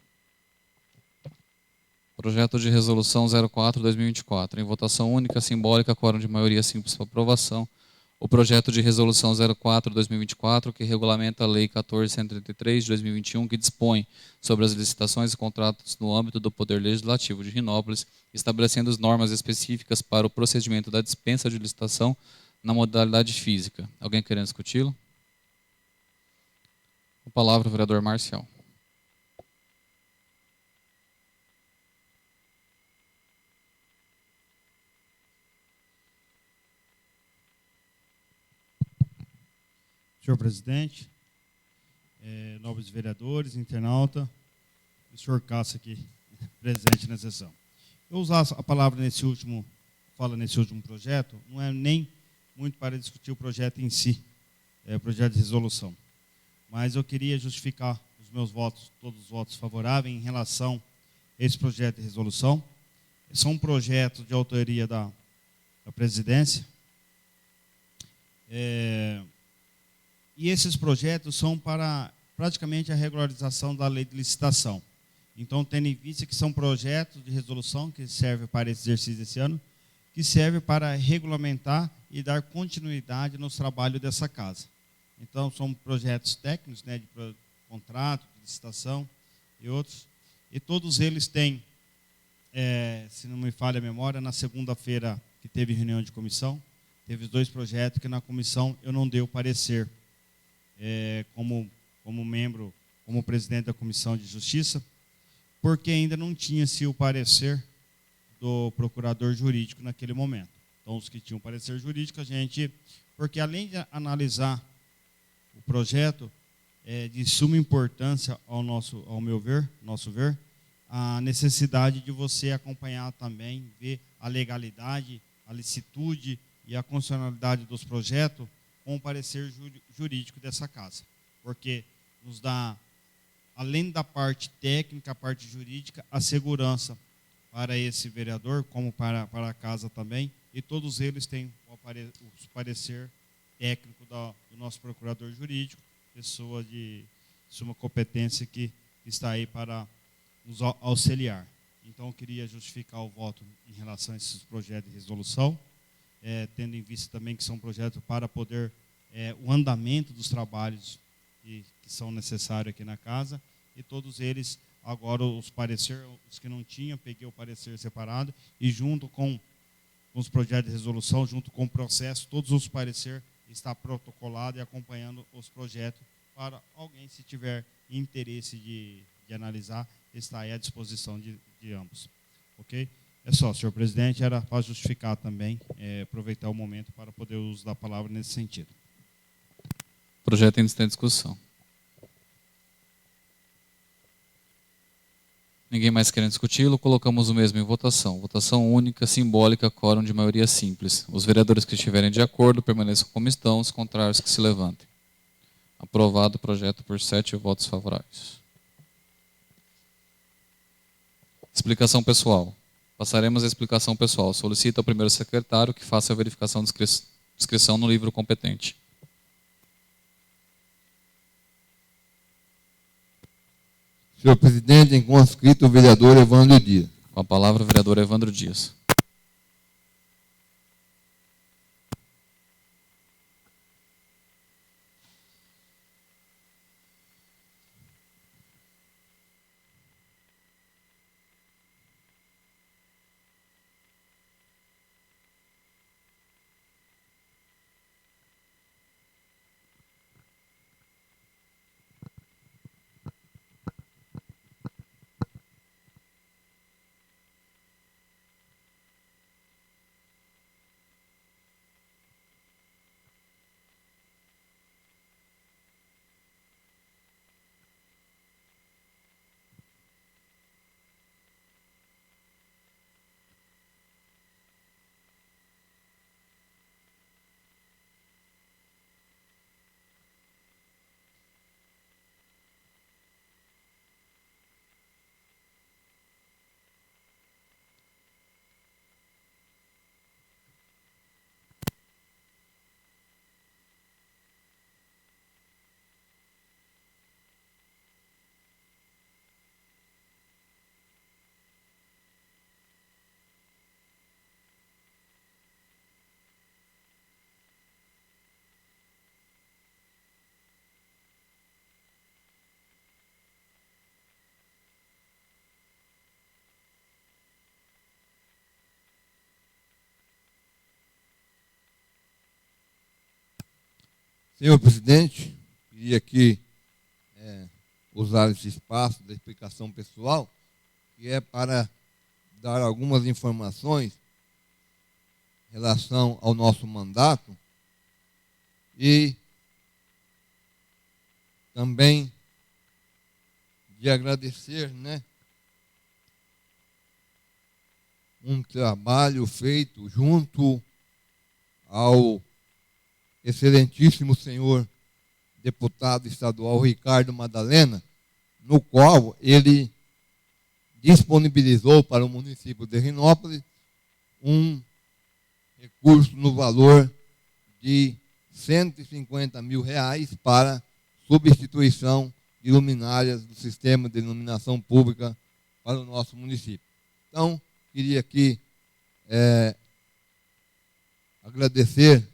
Projeto de resolução 04/2024. Em votação única, simbólica, quórum de maioria simples para aprovação. O projeto de resolução 04/2024, que regulamenta a Lei 14.133 de 2021, que dispõe sobre as licitações e contratos no âmbito do Poder Legislativo de Rinópolis, estabelecendo as normas específicas para o procedimento da dispensa de licitação na modalidade física. Alguém querendo discuti-lo? Com a palavra, o vereador Marcial. Senhor presidente, nobres vereadores, internauta, o senhor Cássio aqui presente na sessão. Eu usar a palavra nesse último projeto, não é nem muito para discutir o projeto em si, o projeto de resolução, mas eu queria justificar os meus votos, todos os votos favoráveis em relação a esse projeto de resolução. São um projeto de autoria da presidência, e esses projetos são para praticamente a regularização da lei de licitação. Então, tendo em vista que são projetos de resolução que servem para esse exercício desse ano, que serve para regulamentar e dar continuidade nos trabalhos dessa casa. Então, são projetos técnicos, né, de contrato, de licitação e outros. E todos eles têm, se não me falha a memória, na segunda-feira que teve reunião de comissão, teve 2 projetos que na comissão eu não dei o parecer. Como membro, como presidente da Comissão de Justiça, porque ainda não tinha-se o parecer do procurador jurídico naquele momento. Então, os que tinham parecer jurídico, porque além de analisar o projeto, de suma importância ao meu ver, a necessidade de você acompanhar também, ver a legalidade, a licitude e a constitucionalidade dos projetos, com o parecer jurídico dessa casa, porque nos dá, além da parte técnica, a parte jurídica, a segurança para esse vereador, como para a casa também, e todos eles têm o parecer técnico do nosso procurador jurídico, pessoa de suma competência que está aí para nos auxiliar. Então, eu queria justificar o voto em relação a esses projetos de resolução, tendo em vista também que são projetos para poder o andamento dos trabalhos que são necessários aqui na casa, e todos eles, agora os que não tinham, peguei o parecer separado, e junto com os projetos de resolução, junto com o processo, todos os pareceres está protocolado e acompanhando os projetos, para alguém, se tiver interesse de analisar, está aí à disposição de ambos. Ok? É só, senhor presidente, era para justificar também, aproveitar o momento para poder usar a palavra nesse sentido. Projeto ainda está em discussão. Ninguém mais querendo discuti-lo, colocamos o mesmo em votação. Votação única, simbólica, quórum de maioria simples. Os vereadores que estiverem de acordo permaneçam como estão, os contrários que se levantem. Aprovado o projeto por 7 votos favoráveis. Explicação pessoal. Passaremos à explicação pessoal. Solicito ao primeiro secretário que faça a verificação de inscrição no livro competente. Senhor presidente, em conscrito o vereador Evandro Dias. Com a palavra o vereador Evandro Dias. Senhor presidente, queria aqui usar esse espaço da explicação pessoal, que é para dar algumas informações em relação ao nosso mandato e também de agradecer, um trabalho feito junto ao excelentíssimo senhor deputado estadual Ricardo Madalena, no qual ele disponibilizou para o município de Rinópolis um recurso no valor de R$150 mil para substituição de luminárias do sistema de iluminação pública para o nosso município. Então, queria aqui agradecer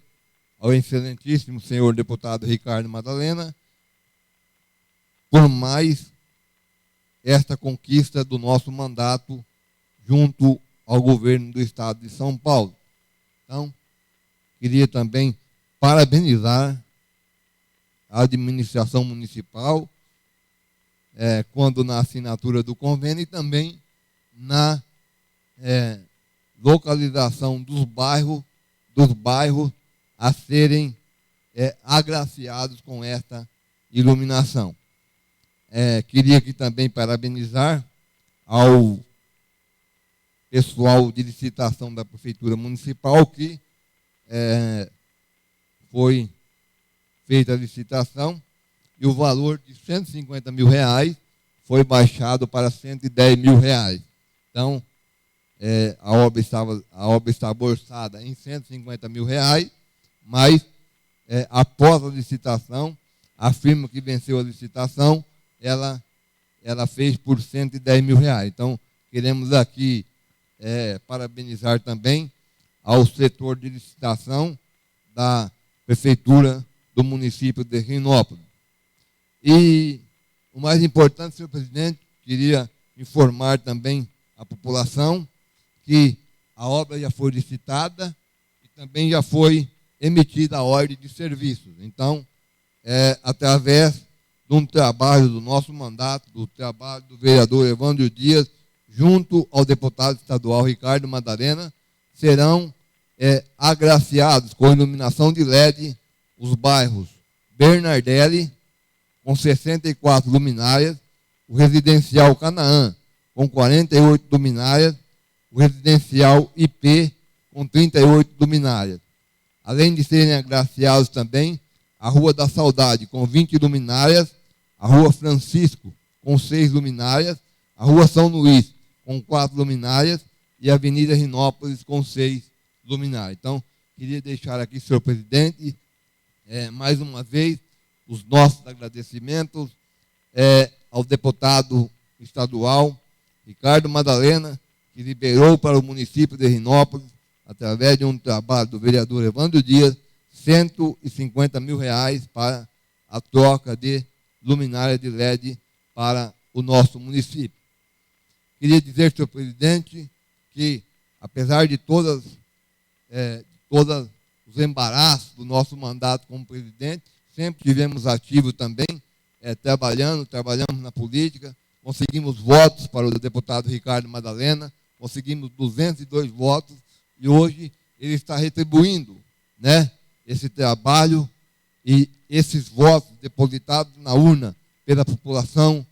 ao excelentíssimo senhor deputado Ricardo Madalena por mais esta conquista do nosso mandato junto ao governo do estado de São Paulo. Então, queria também parabenizar a administração municipal quando na assinatura do convênio e também na localização dos bairros a serem agraciados com esta iluminação. Queria aqui também parabenizar ao pessoal de licitação da Prefeitura Municipal que foi feita a licitação e o valor de R$150 mil foi baixado para R$110 mil. Então, a obra estava orçada em R$150 mil, mas após a licitação, a firma que venceu a licitação, ela fez por R$110 mil. Então, queremos aqui parabenizar também ao setor de licitação da Prefeitura do município de Rinópolis. E o mais importante, senhor presidente, queria informar também a população que a obra já foi licitada e também já foi emitida a ordem de serviços. Então, através de um trabalho do nosso mandato, do trabalho do vereador Evandro Dias, junto ao deputado estadual Ricardo Madalena, serão agraciados com iluminação de LED os bairros Bernardelli, com 64 luminárias, o residencial Canaã, com 48 luminárias, o residencial IP, com 38 luminárias. Além de serem agraciados também a Rua da Saudade, com 20 luminárias, a Rua Francisco, com 6 luminárias, a Rua São Luís, com 4 luminárias, e a Avenida Rinópolis, com 6 luminárias. Então, queria deixar aqui, senhor presidente, mais uma vez, os nossos agradecimentos ao deputado estadual Ricardo Madalena, que liberou para o município de Rinópolis, através de um trabalho do vereador Evandro Dias, R$150 mil para a troca de luminária de LED para o nosso município. Queria dizer, senhor presidente, que, apesar de todos os embaraços do nosso mandato como presidente, sempre tivemos ativo também, trabalhamos na política, conseguimos votos para o deputado Ricardo Madalena, conseguimos 202 votos, e hoje ele está retribuindo, né, esse trabalho e esses votos depositados na urna pela população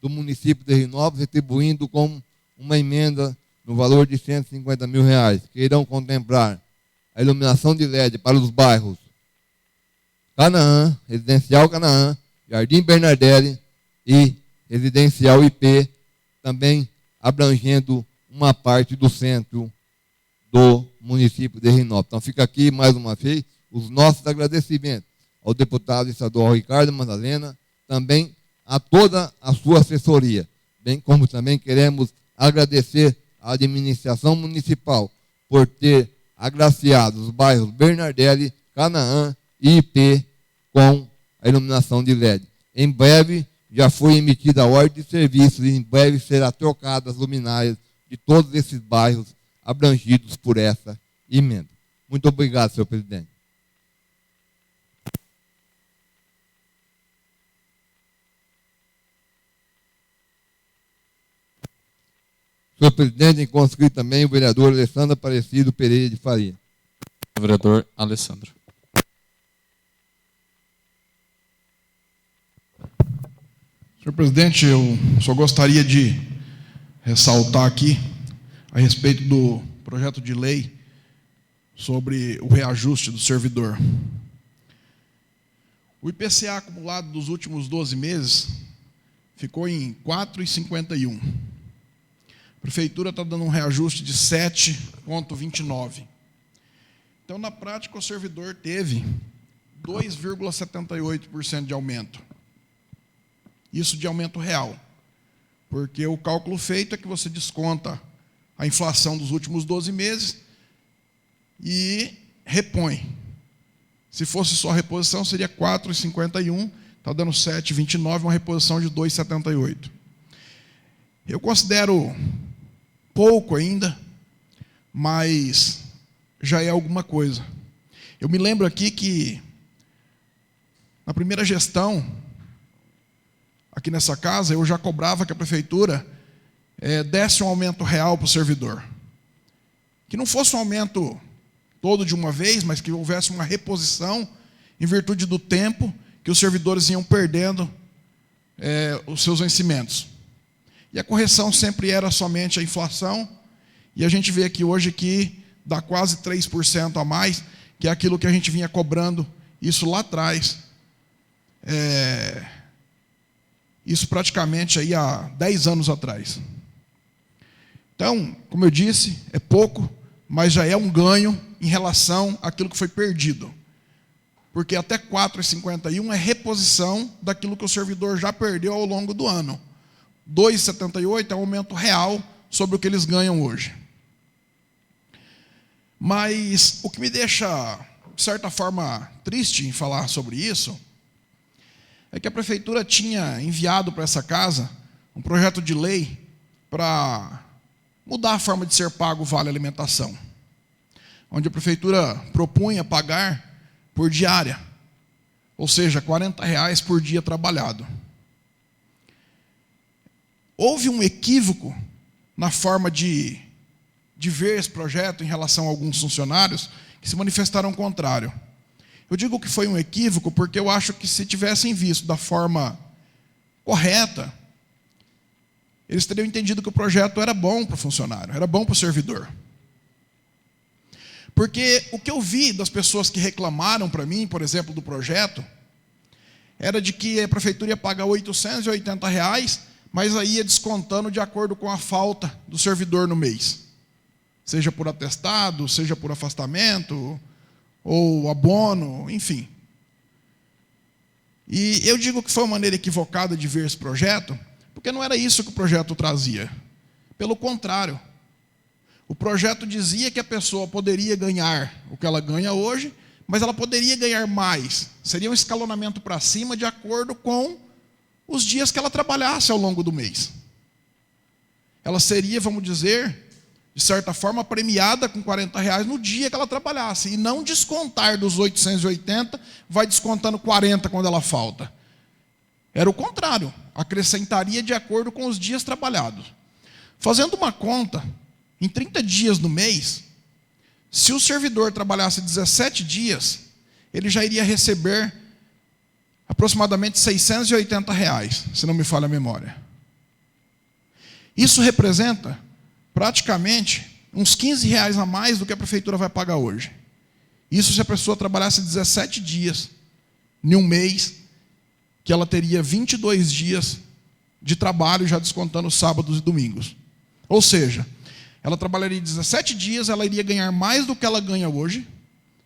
do município de Rinópolis, retribuindo com uma emenda no valor de R$150 mil, que irão contemplar a iluminação de LED para os bairros Canaã, Residencial Canaã, Jardim Bernardelli e Residencial IP, também abrangendo uma parte do centro do município de Rinópolis. Então fica aqui, mais uma vez, os nossos agradecimentos ao deputado estadual Ricardo Madalena, também a toda a sua assessoria, bem como também queremos agradecer à administração municipal por ter agraciado os bairros Bernardelli, Canaã e IP com a iluminação de LED. Em breve já foi emitida a ordem de serviço e em breve será trocada as luminárias de todos esses bairros abrangidos por essa emenda. Muito obrigado, senhor presidente. Senhor presidente, conscrito também o vereador Alessandro Aparecido Pereira de Faria. Vereador Alessandro. Senhor presidente, eu só gostaria de ressaltar aqui a respeito do projeto de lei sobre o reajuste do servidor. O IPCA acumulado dos últimos 12 meses ficou em 4,51. A prefeitura está dando um reajuste de 7,29. Então, na prática, o servidor teve 2,78% de aumento. Isso de aumento real. Porque o cálculo feito é que você desconta a inflação dos últimos 12 meses e repõe. Se fosse só a reposição, seria 4,51, está dando 7,29, uma reposição de 2,78. Eu considero pouco ainda, mas já é alguma coisa. Eu me lembro aqui que, na primeira gestão, aqui nessa casa, eu já cobrava que a prefeitura desse um aumento real para o servidor. Que não fosse um aumento todo de uma vez, mas que houvesse uma reposição em virtude do tempo que os servidores iam perdendo os seus vencimentos. E a correção sempre era somente a inflação, e a gente vê aqui hoje que dá quase 3% a mais, que é aquilo que a gente vinha cobrando, isso lá atrás. Isso praticamente aí há 10 anos atrás. Então, como eu disse, é pouco, mas já é um ganho em relação àquilo que foi perdido. Porque até 4,51 é reposição daquilo que o servidor já perdeu ao longo do ano. 2,78 é um aumento real sobre o que eles ganham hoje. Mas o que me deixa, de certa forma, triste em falar sobre isso, é que a prefeitura tinha enviado para essa casa um projeto de lei para mudar a forma de ser pago o Vale Alimentação, onde a prefeitura propunha pagar por diária, ou seja, R$40 por dia trabalhado. Houve um equívoco na forma de ver esse projeto em relação a alguns funcionários que se manifestaram contrário. Eu digo que foi um equívoco porque eu acho que se tivessem visto da forma correta, eles teriam entendido que o projeto era bom para o funcionário, era bom para o servidor. Porque o que eu vi das pessoas que reclamaram para mim, por exemplo, do projeto, era de que a prefeitura ia pagar R$ 880, mas aí ia descontando de acordo com a falta do servidor no mês. Seja por atestado, seja por afastamento, ou abono, enfim. E eu digo que foi uma maneira equivocada de ver esse projeto, porque não era isso que o projeto trazia. Pelo contrário, o projeto dizia que a pessoa poderia ganhar o que ela ganha hoje, mas ela poderia ganhar mais. Seria um escalonamento para cima de acordo com os dias que ela trabalhasse ao longo do mês. Ela seria, vamos dizer, de certa forma, premiada com R$ 40 no dia que ela trabalhasse. E não descontar dos 880, vai descontando 40 quando ela falta. Era o contrário. Acrescentaria de acordo com os dias trabalhados. Fazendo uma conta, em 30 dias no mês, se o servidor trabalhasse 17 dias, ele já iria receber aproximadamente R$ 680, se não me falha a memória. Isso representa praticamente uns R$ 15 a mais do que a prefeitura vai pagar hoje. Isso se a pessoa trabalhasse 17 dias em um mês, que ela teria 22 dias de trabalho, já descontando sábados e domingos. Ou seja, ela trabalharia 17 dias, ela iria ganhar mais do que ela ganha hoje,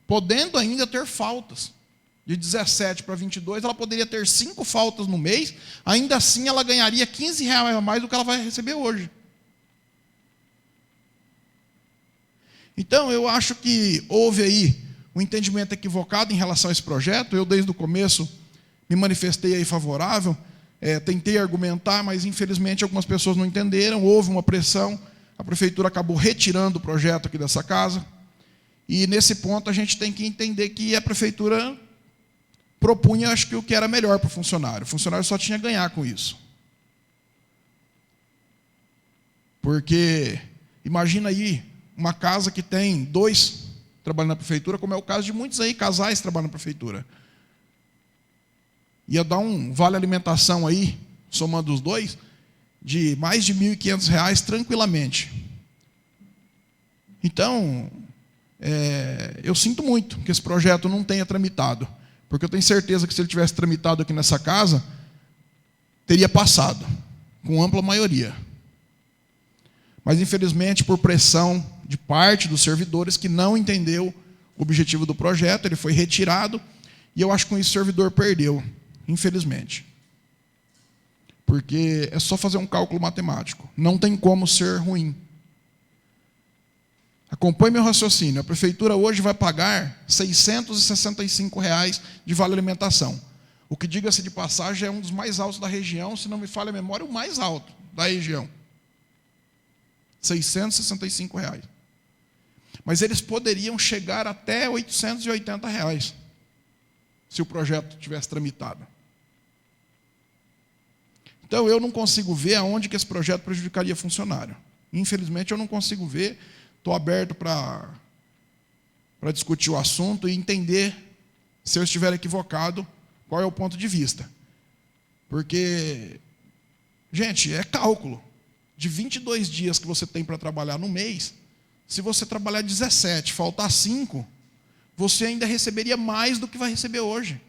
podendo ainda ter faltas. De 17 para 22, ela poderia ter 5 faltas no mês, ainda assim ela ganharia R$ 15 a mais do que ela vai receber hoje. Então, eu acho que houve aí um entendimento equivocado em relação a esse projeto. Eu, desde o começo, me manifestei aí favorável, tentei argumentar, mas infelizmente algumas pessoas não entenderam, houve uma pressão, a prefeitura acabou retirando o projeto aqui dessa casa, e nesse ponto a gente tem que entender que a prefeitura propunha, acho que o que era melhor para o funcionário só tinha a ganhar com isso. Porque, imagina aí, uma casa que tem 2 trabalhando na prefeitura, como é o caso de muitos aí, casais trabalhando na prefeitura. Ia dar um vale alimentação aí, somando os 2, de mais de R$ 1.500 tranquilamente. Então, eu sinto muito que esse projeto não tenha tramitado, porque eu tenho certeza que se ele tivesse tramitado aqui nessa casa, teria passado, com ampla maioria. Mas, infelizmente, por pressão de parte dos servidores que não entendeu o objetivo do projeto, ele foi retirado, e eu acho que com isso o servidor perdeu, infelizmente. Porque é só fazer um cálculo matemático. Não tem como ser ruim. Acompanhe meu raciocínio. A prefeitura hoje vai pagar R$ 665 de vale alimentação. O que, diga-se de passagem, é um dos mais altos da região, se não me falha a memória, o mais alto da região. R$ 665. Mas eles poderiam chegar até R$ 880, se o projeto tivesse tramitado. Então, eu não consigo ver aonde que esse projeto prejudicaria funcionário. Infelizmente, eu não consigo ver. Estou aberto para discutir o assunto e entender, se eu estiver equivocado, qual é o ponto de vista. Porque, gente, é cálculo. De 22 dias que você tem para trabalhar no mês, se você trabalhar 17, faltar 5, você ainda receberia mais do que vai receber hoje.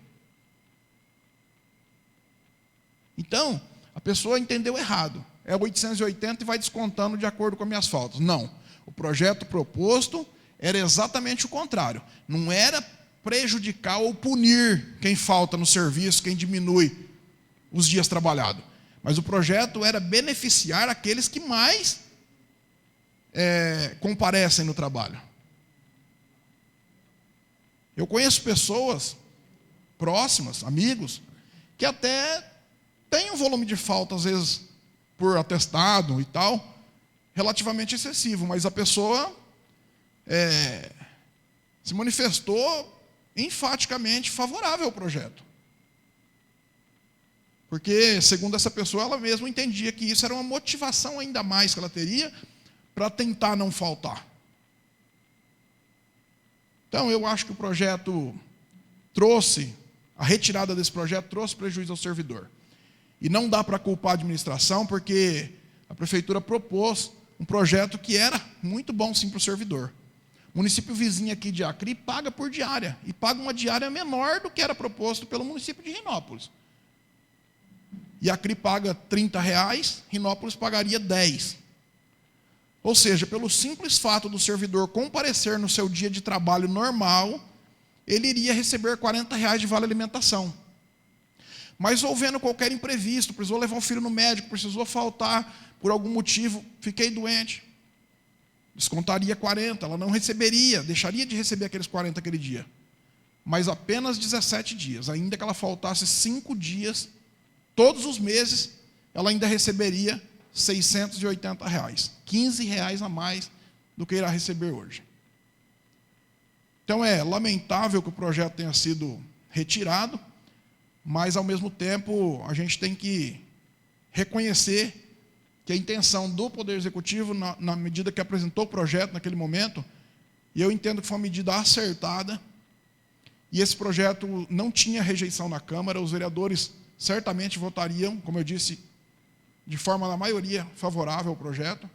Então, a pessoa entendeu errado. É 880 e vai descontando de acordo com as minhas faltas. Não. O projeto proposto era exatamente o contrário. Não era prejudicar ou punir quem falta no serviço, quem diminui os dias trabalhados. Mas o projeto era beneficiar aqueles que mais comparecem no trabalho. Eu conheço pessoas próximas, amigos, que até têm um volume de falta, às vezes, por atestado e tal, relativamente excessivo, mas a pessoa se manifestou enfaticamente favorável ao projeto. Porque, segundo essa pessoa, ela mesma entendia que isso era uma motivação ainda mais que ela teria para tentar não faltar. Então, eu acho que o projeto a retirada desse projeto trouxe prejuízo ao servidor. E não dá para culpar a administração, porque a prefeitura propôs um projeto que era muito bom sim para o servidor. O município vizinho aqui de Acri paga por diária, e paga uma diária menor do que era proposto pelo município de Rinópolis. E Acri paga R$30, Rinópolis pagaria 10. Ou seja, pelo simples fato do servidor comparecer no seu dia de trabalho normal, ele iria receber R$40 de vale alimentação. Mas houvendo qualquer imprevisto, precisou levar o filho no médico, precisou faltar por algum motivo, fiquei doente, descontaria 40, ela não receberia, deixaria de receber aqueles 40 aquele dia. Mas apenas 17 dias, ainda que ela faltasse 5 dias, todos os meses, ela ainda receberia R$680, R$15 a mais do que irá receber hoje. Então é lamentável que o projeto tenha sido retirado, mas ao mesmo tempo a gente tem que reconhecer que a intenção do Poder Executivo, na medida que apresentou o projeto naquele momento, e eu entendo que foi uma medida acertada, e esse projeto não tinha rejeição na Câmara, os vereadores certamente votariam, como eu disse, de forma, na maioria, favorável ao projeto.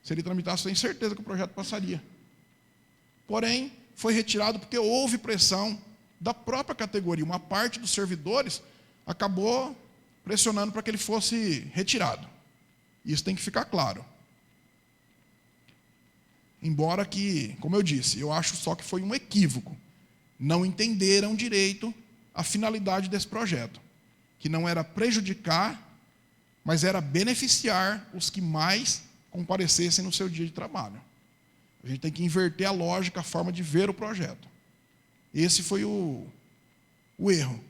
Se ele tramitasse, tenho certeza que o projeto passaria. Porém, foi retirado porque houve pressão da própria categoria. Uma parte dos servidores acabou pressionando para que ele fosse retirado. Isso tem que ficar claro. Embora que, como eu disse, eu acho só que foi um equívoco. Não entenderam direito a finalidade desse projeto, que não era prejudicar, mas era beneficiar os que mais comparecessem no seu dia de trabalho. A gente tem que inverter a lógica, a forma de ver o projeto. Esse foi o erro.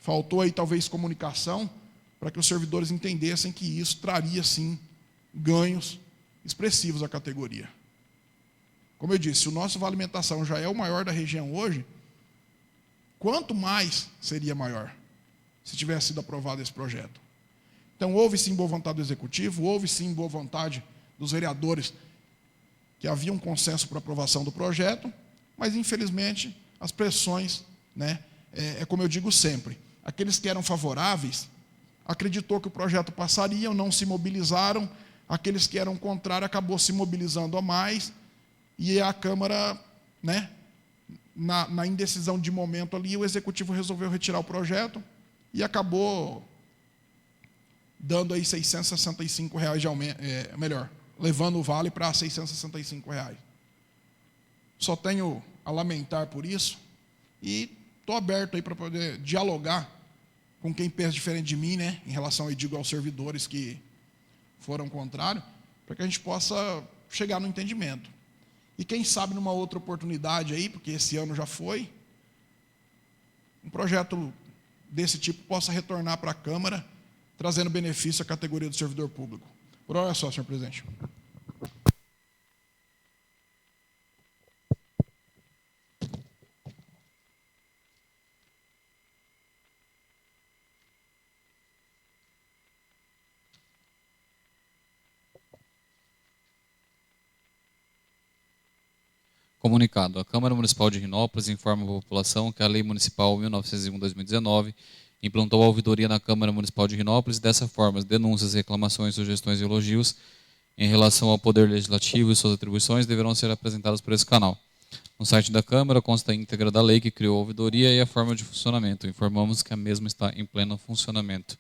Faltou aí talvez comunicação para que os servidores entendessem que isso traria sim ganhos expressivos à categoria. Como eu disse, se o nosso vale alimentação já é o maior da região hoje, quanto mais seria maior se tivesse sido aprovado esse projeto? Então houve sim boa vontade do Executivo, houve sim boa vontade dos vereadores que havia um consenso para aprovação do projeto, mas infelizmente as pressões, como eu digo sempre, aqueles que eram favoráveis acreditou que o projeto passaria, não se mobilizaram, aqueles que eram contrários acabou se mobilizando a mais, e a Câmara, na indecisão de momento ali, o Executivo resolveu retirar o projeto e acabou dando aí R$665 de aumento, levando o vale para R$665. Só tenho a lamentar por isso e estou aberto aí para poder dialogar com quem pensa diferente de mim, em relação, eu digo, aos servidores que foram contrários, para que a gente possa chegar no entendimento. E quem sabe numa outra oportunidade aí, porque esse ano já foi, um projeto desse tipo possa retornar para a Câmara, trazendo benefício à categoria do servidor público. Por hora é só, senhor presidente. Comunicado. A Câmara Municipal de Rinópolis informa a população que a Lei Municipal 1901/2019 implantou a ouvidoria na Câmara Municipal de Rinópolis. Dessa forma, as denúncias, reclamações, sugestões e elogios em relação ao Poder Legislativo e suas atribuições deverão ser apresentadas por esse canal. No site da Câmara consta a íntegra da lei que criou a ouvidoria e a forma de funcionamento. Informamos que a mesma está em pleno funcionamento.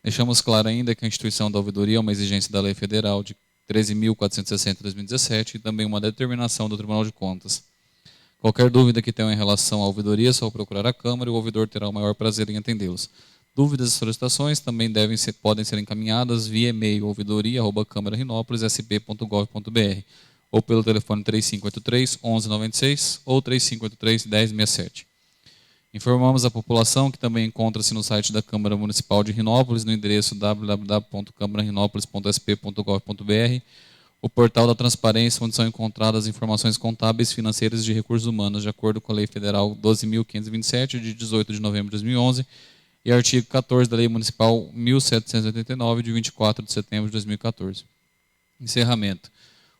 Deixamos claro ainda que a instituição da ouvidoria é uma exigência da Lei Federal de 13.460 de 2017 e também uma determinação do Tribunal de Contas. Qualquer dúvida que tenham em relação à ouvidoria, é só procurar a Câmara e o ouvidor terá o maior prazer em atendê-los. Dúvidas e solicitações também podem ser encaminhadas via e-mail ouvidoria@câmararinópolis.sp.gov.br ou pelo telefone 3583-1196 ou 3583-1067. Informamos a população que também encontra-se no site da Câmara Municipal de Rinópolis, no endereço www.câmararinópolis.sp.gov.br, o portal da transparência, onde são encontradas informações contábeis, financeiras e de recursos humanos, de acordo com a Lei Federal 12.527, de 18 de novembro de 2011, e artigo 14 da Lei Municipal 1.789, de 24 de setembro de 2014. Encerramento.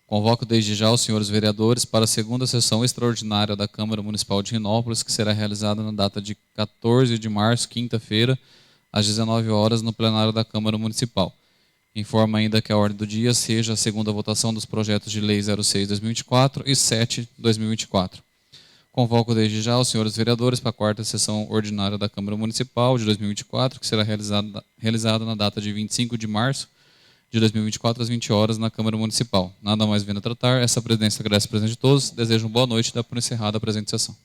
Convoco desde já os senhores vereadores para a segunda sessão extraordinária da Câmara Municipal de Rinópolis, que será realizada na data de 14 de março, quinta-feira, às 19 horas, no plenário da Câmara Municipal. Informa ainda que a ordem do dia seja a segunda votação dos projetos de lei 06/2024 e 7/2024. Convoco desde já os senhores vereadores para a quarta sessão ordinária da Câmara Municipal de 2024, que será realizada na data de 25 de março de 2024, às 20 horas, na Câmara Municipal. Nada mais vendo a tratar, essa presidência agradece a presença de todos, desejo uma boa noite e dá por encerrada a presente sessão.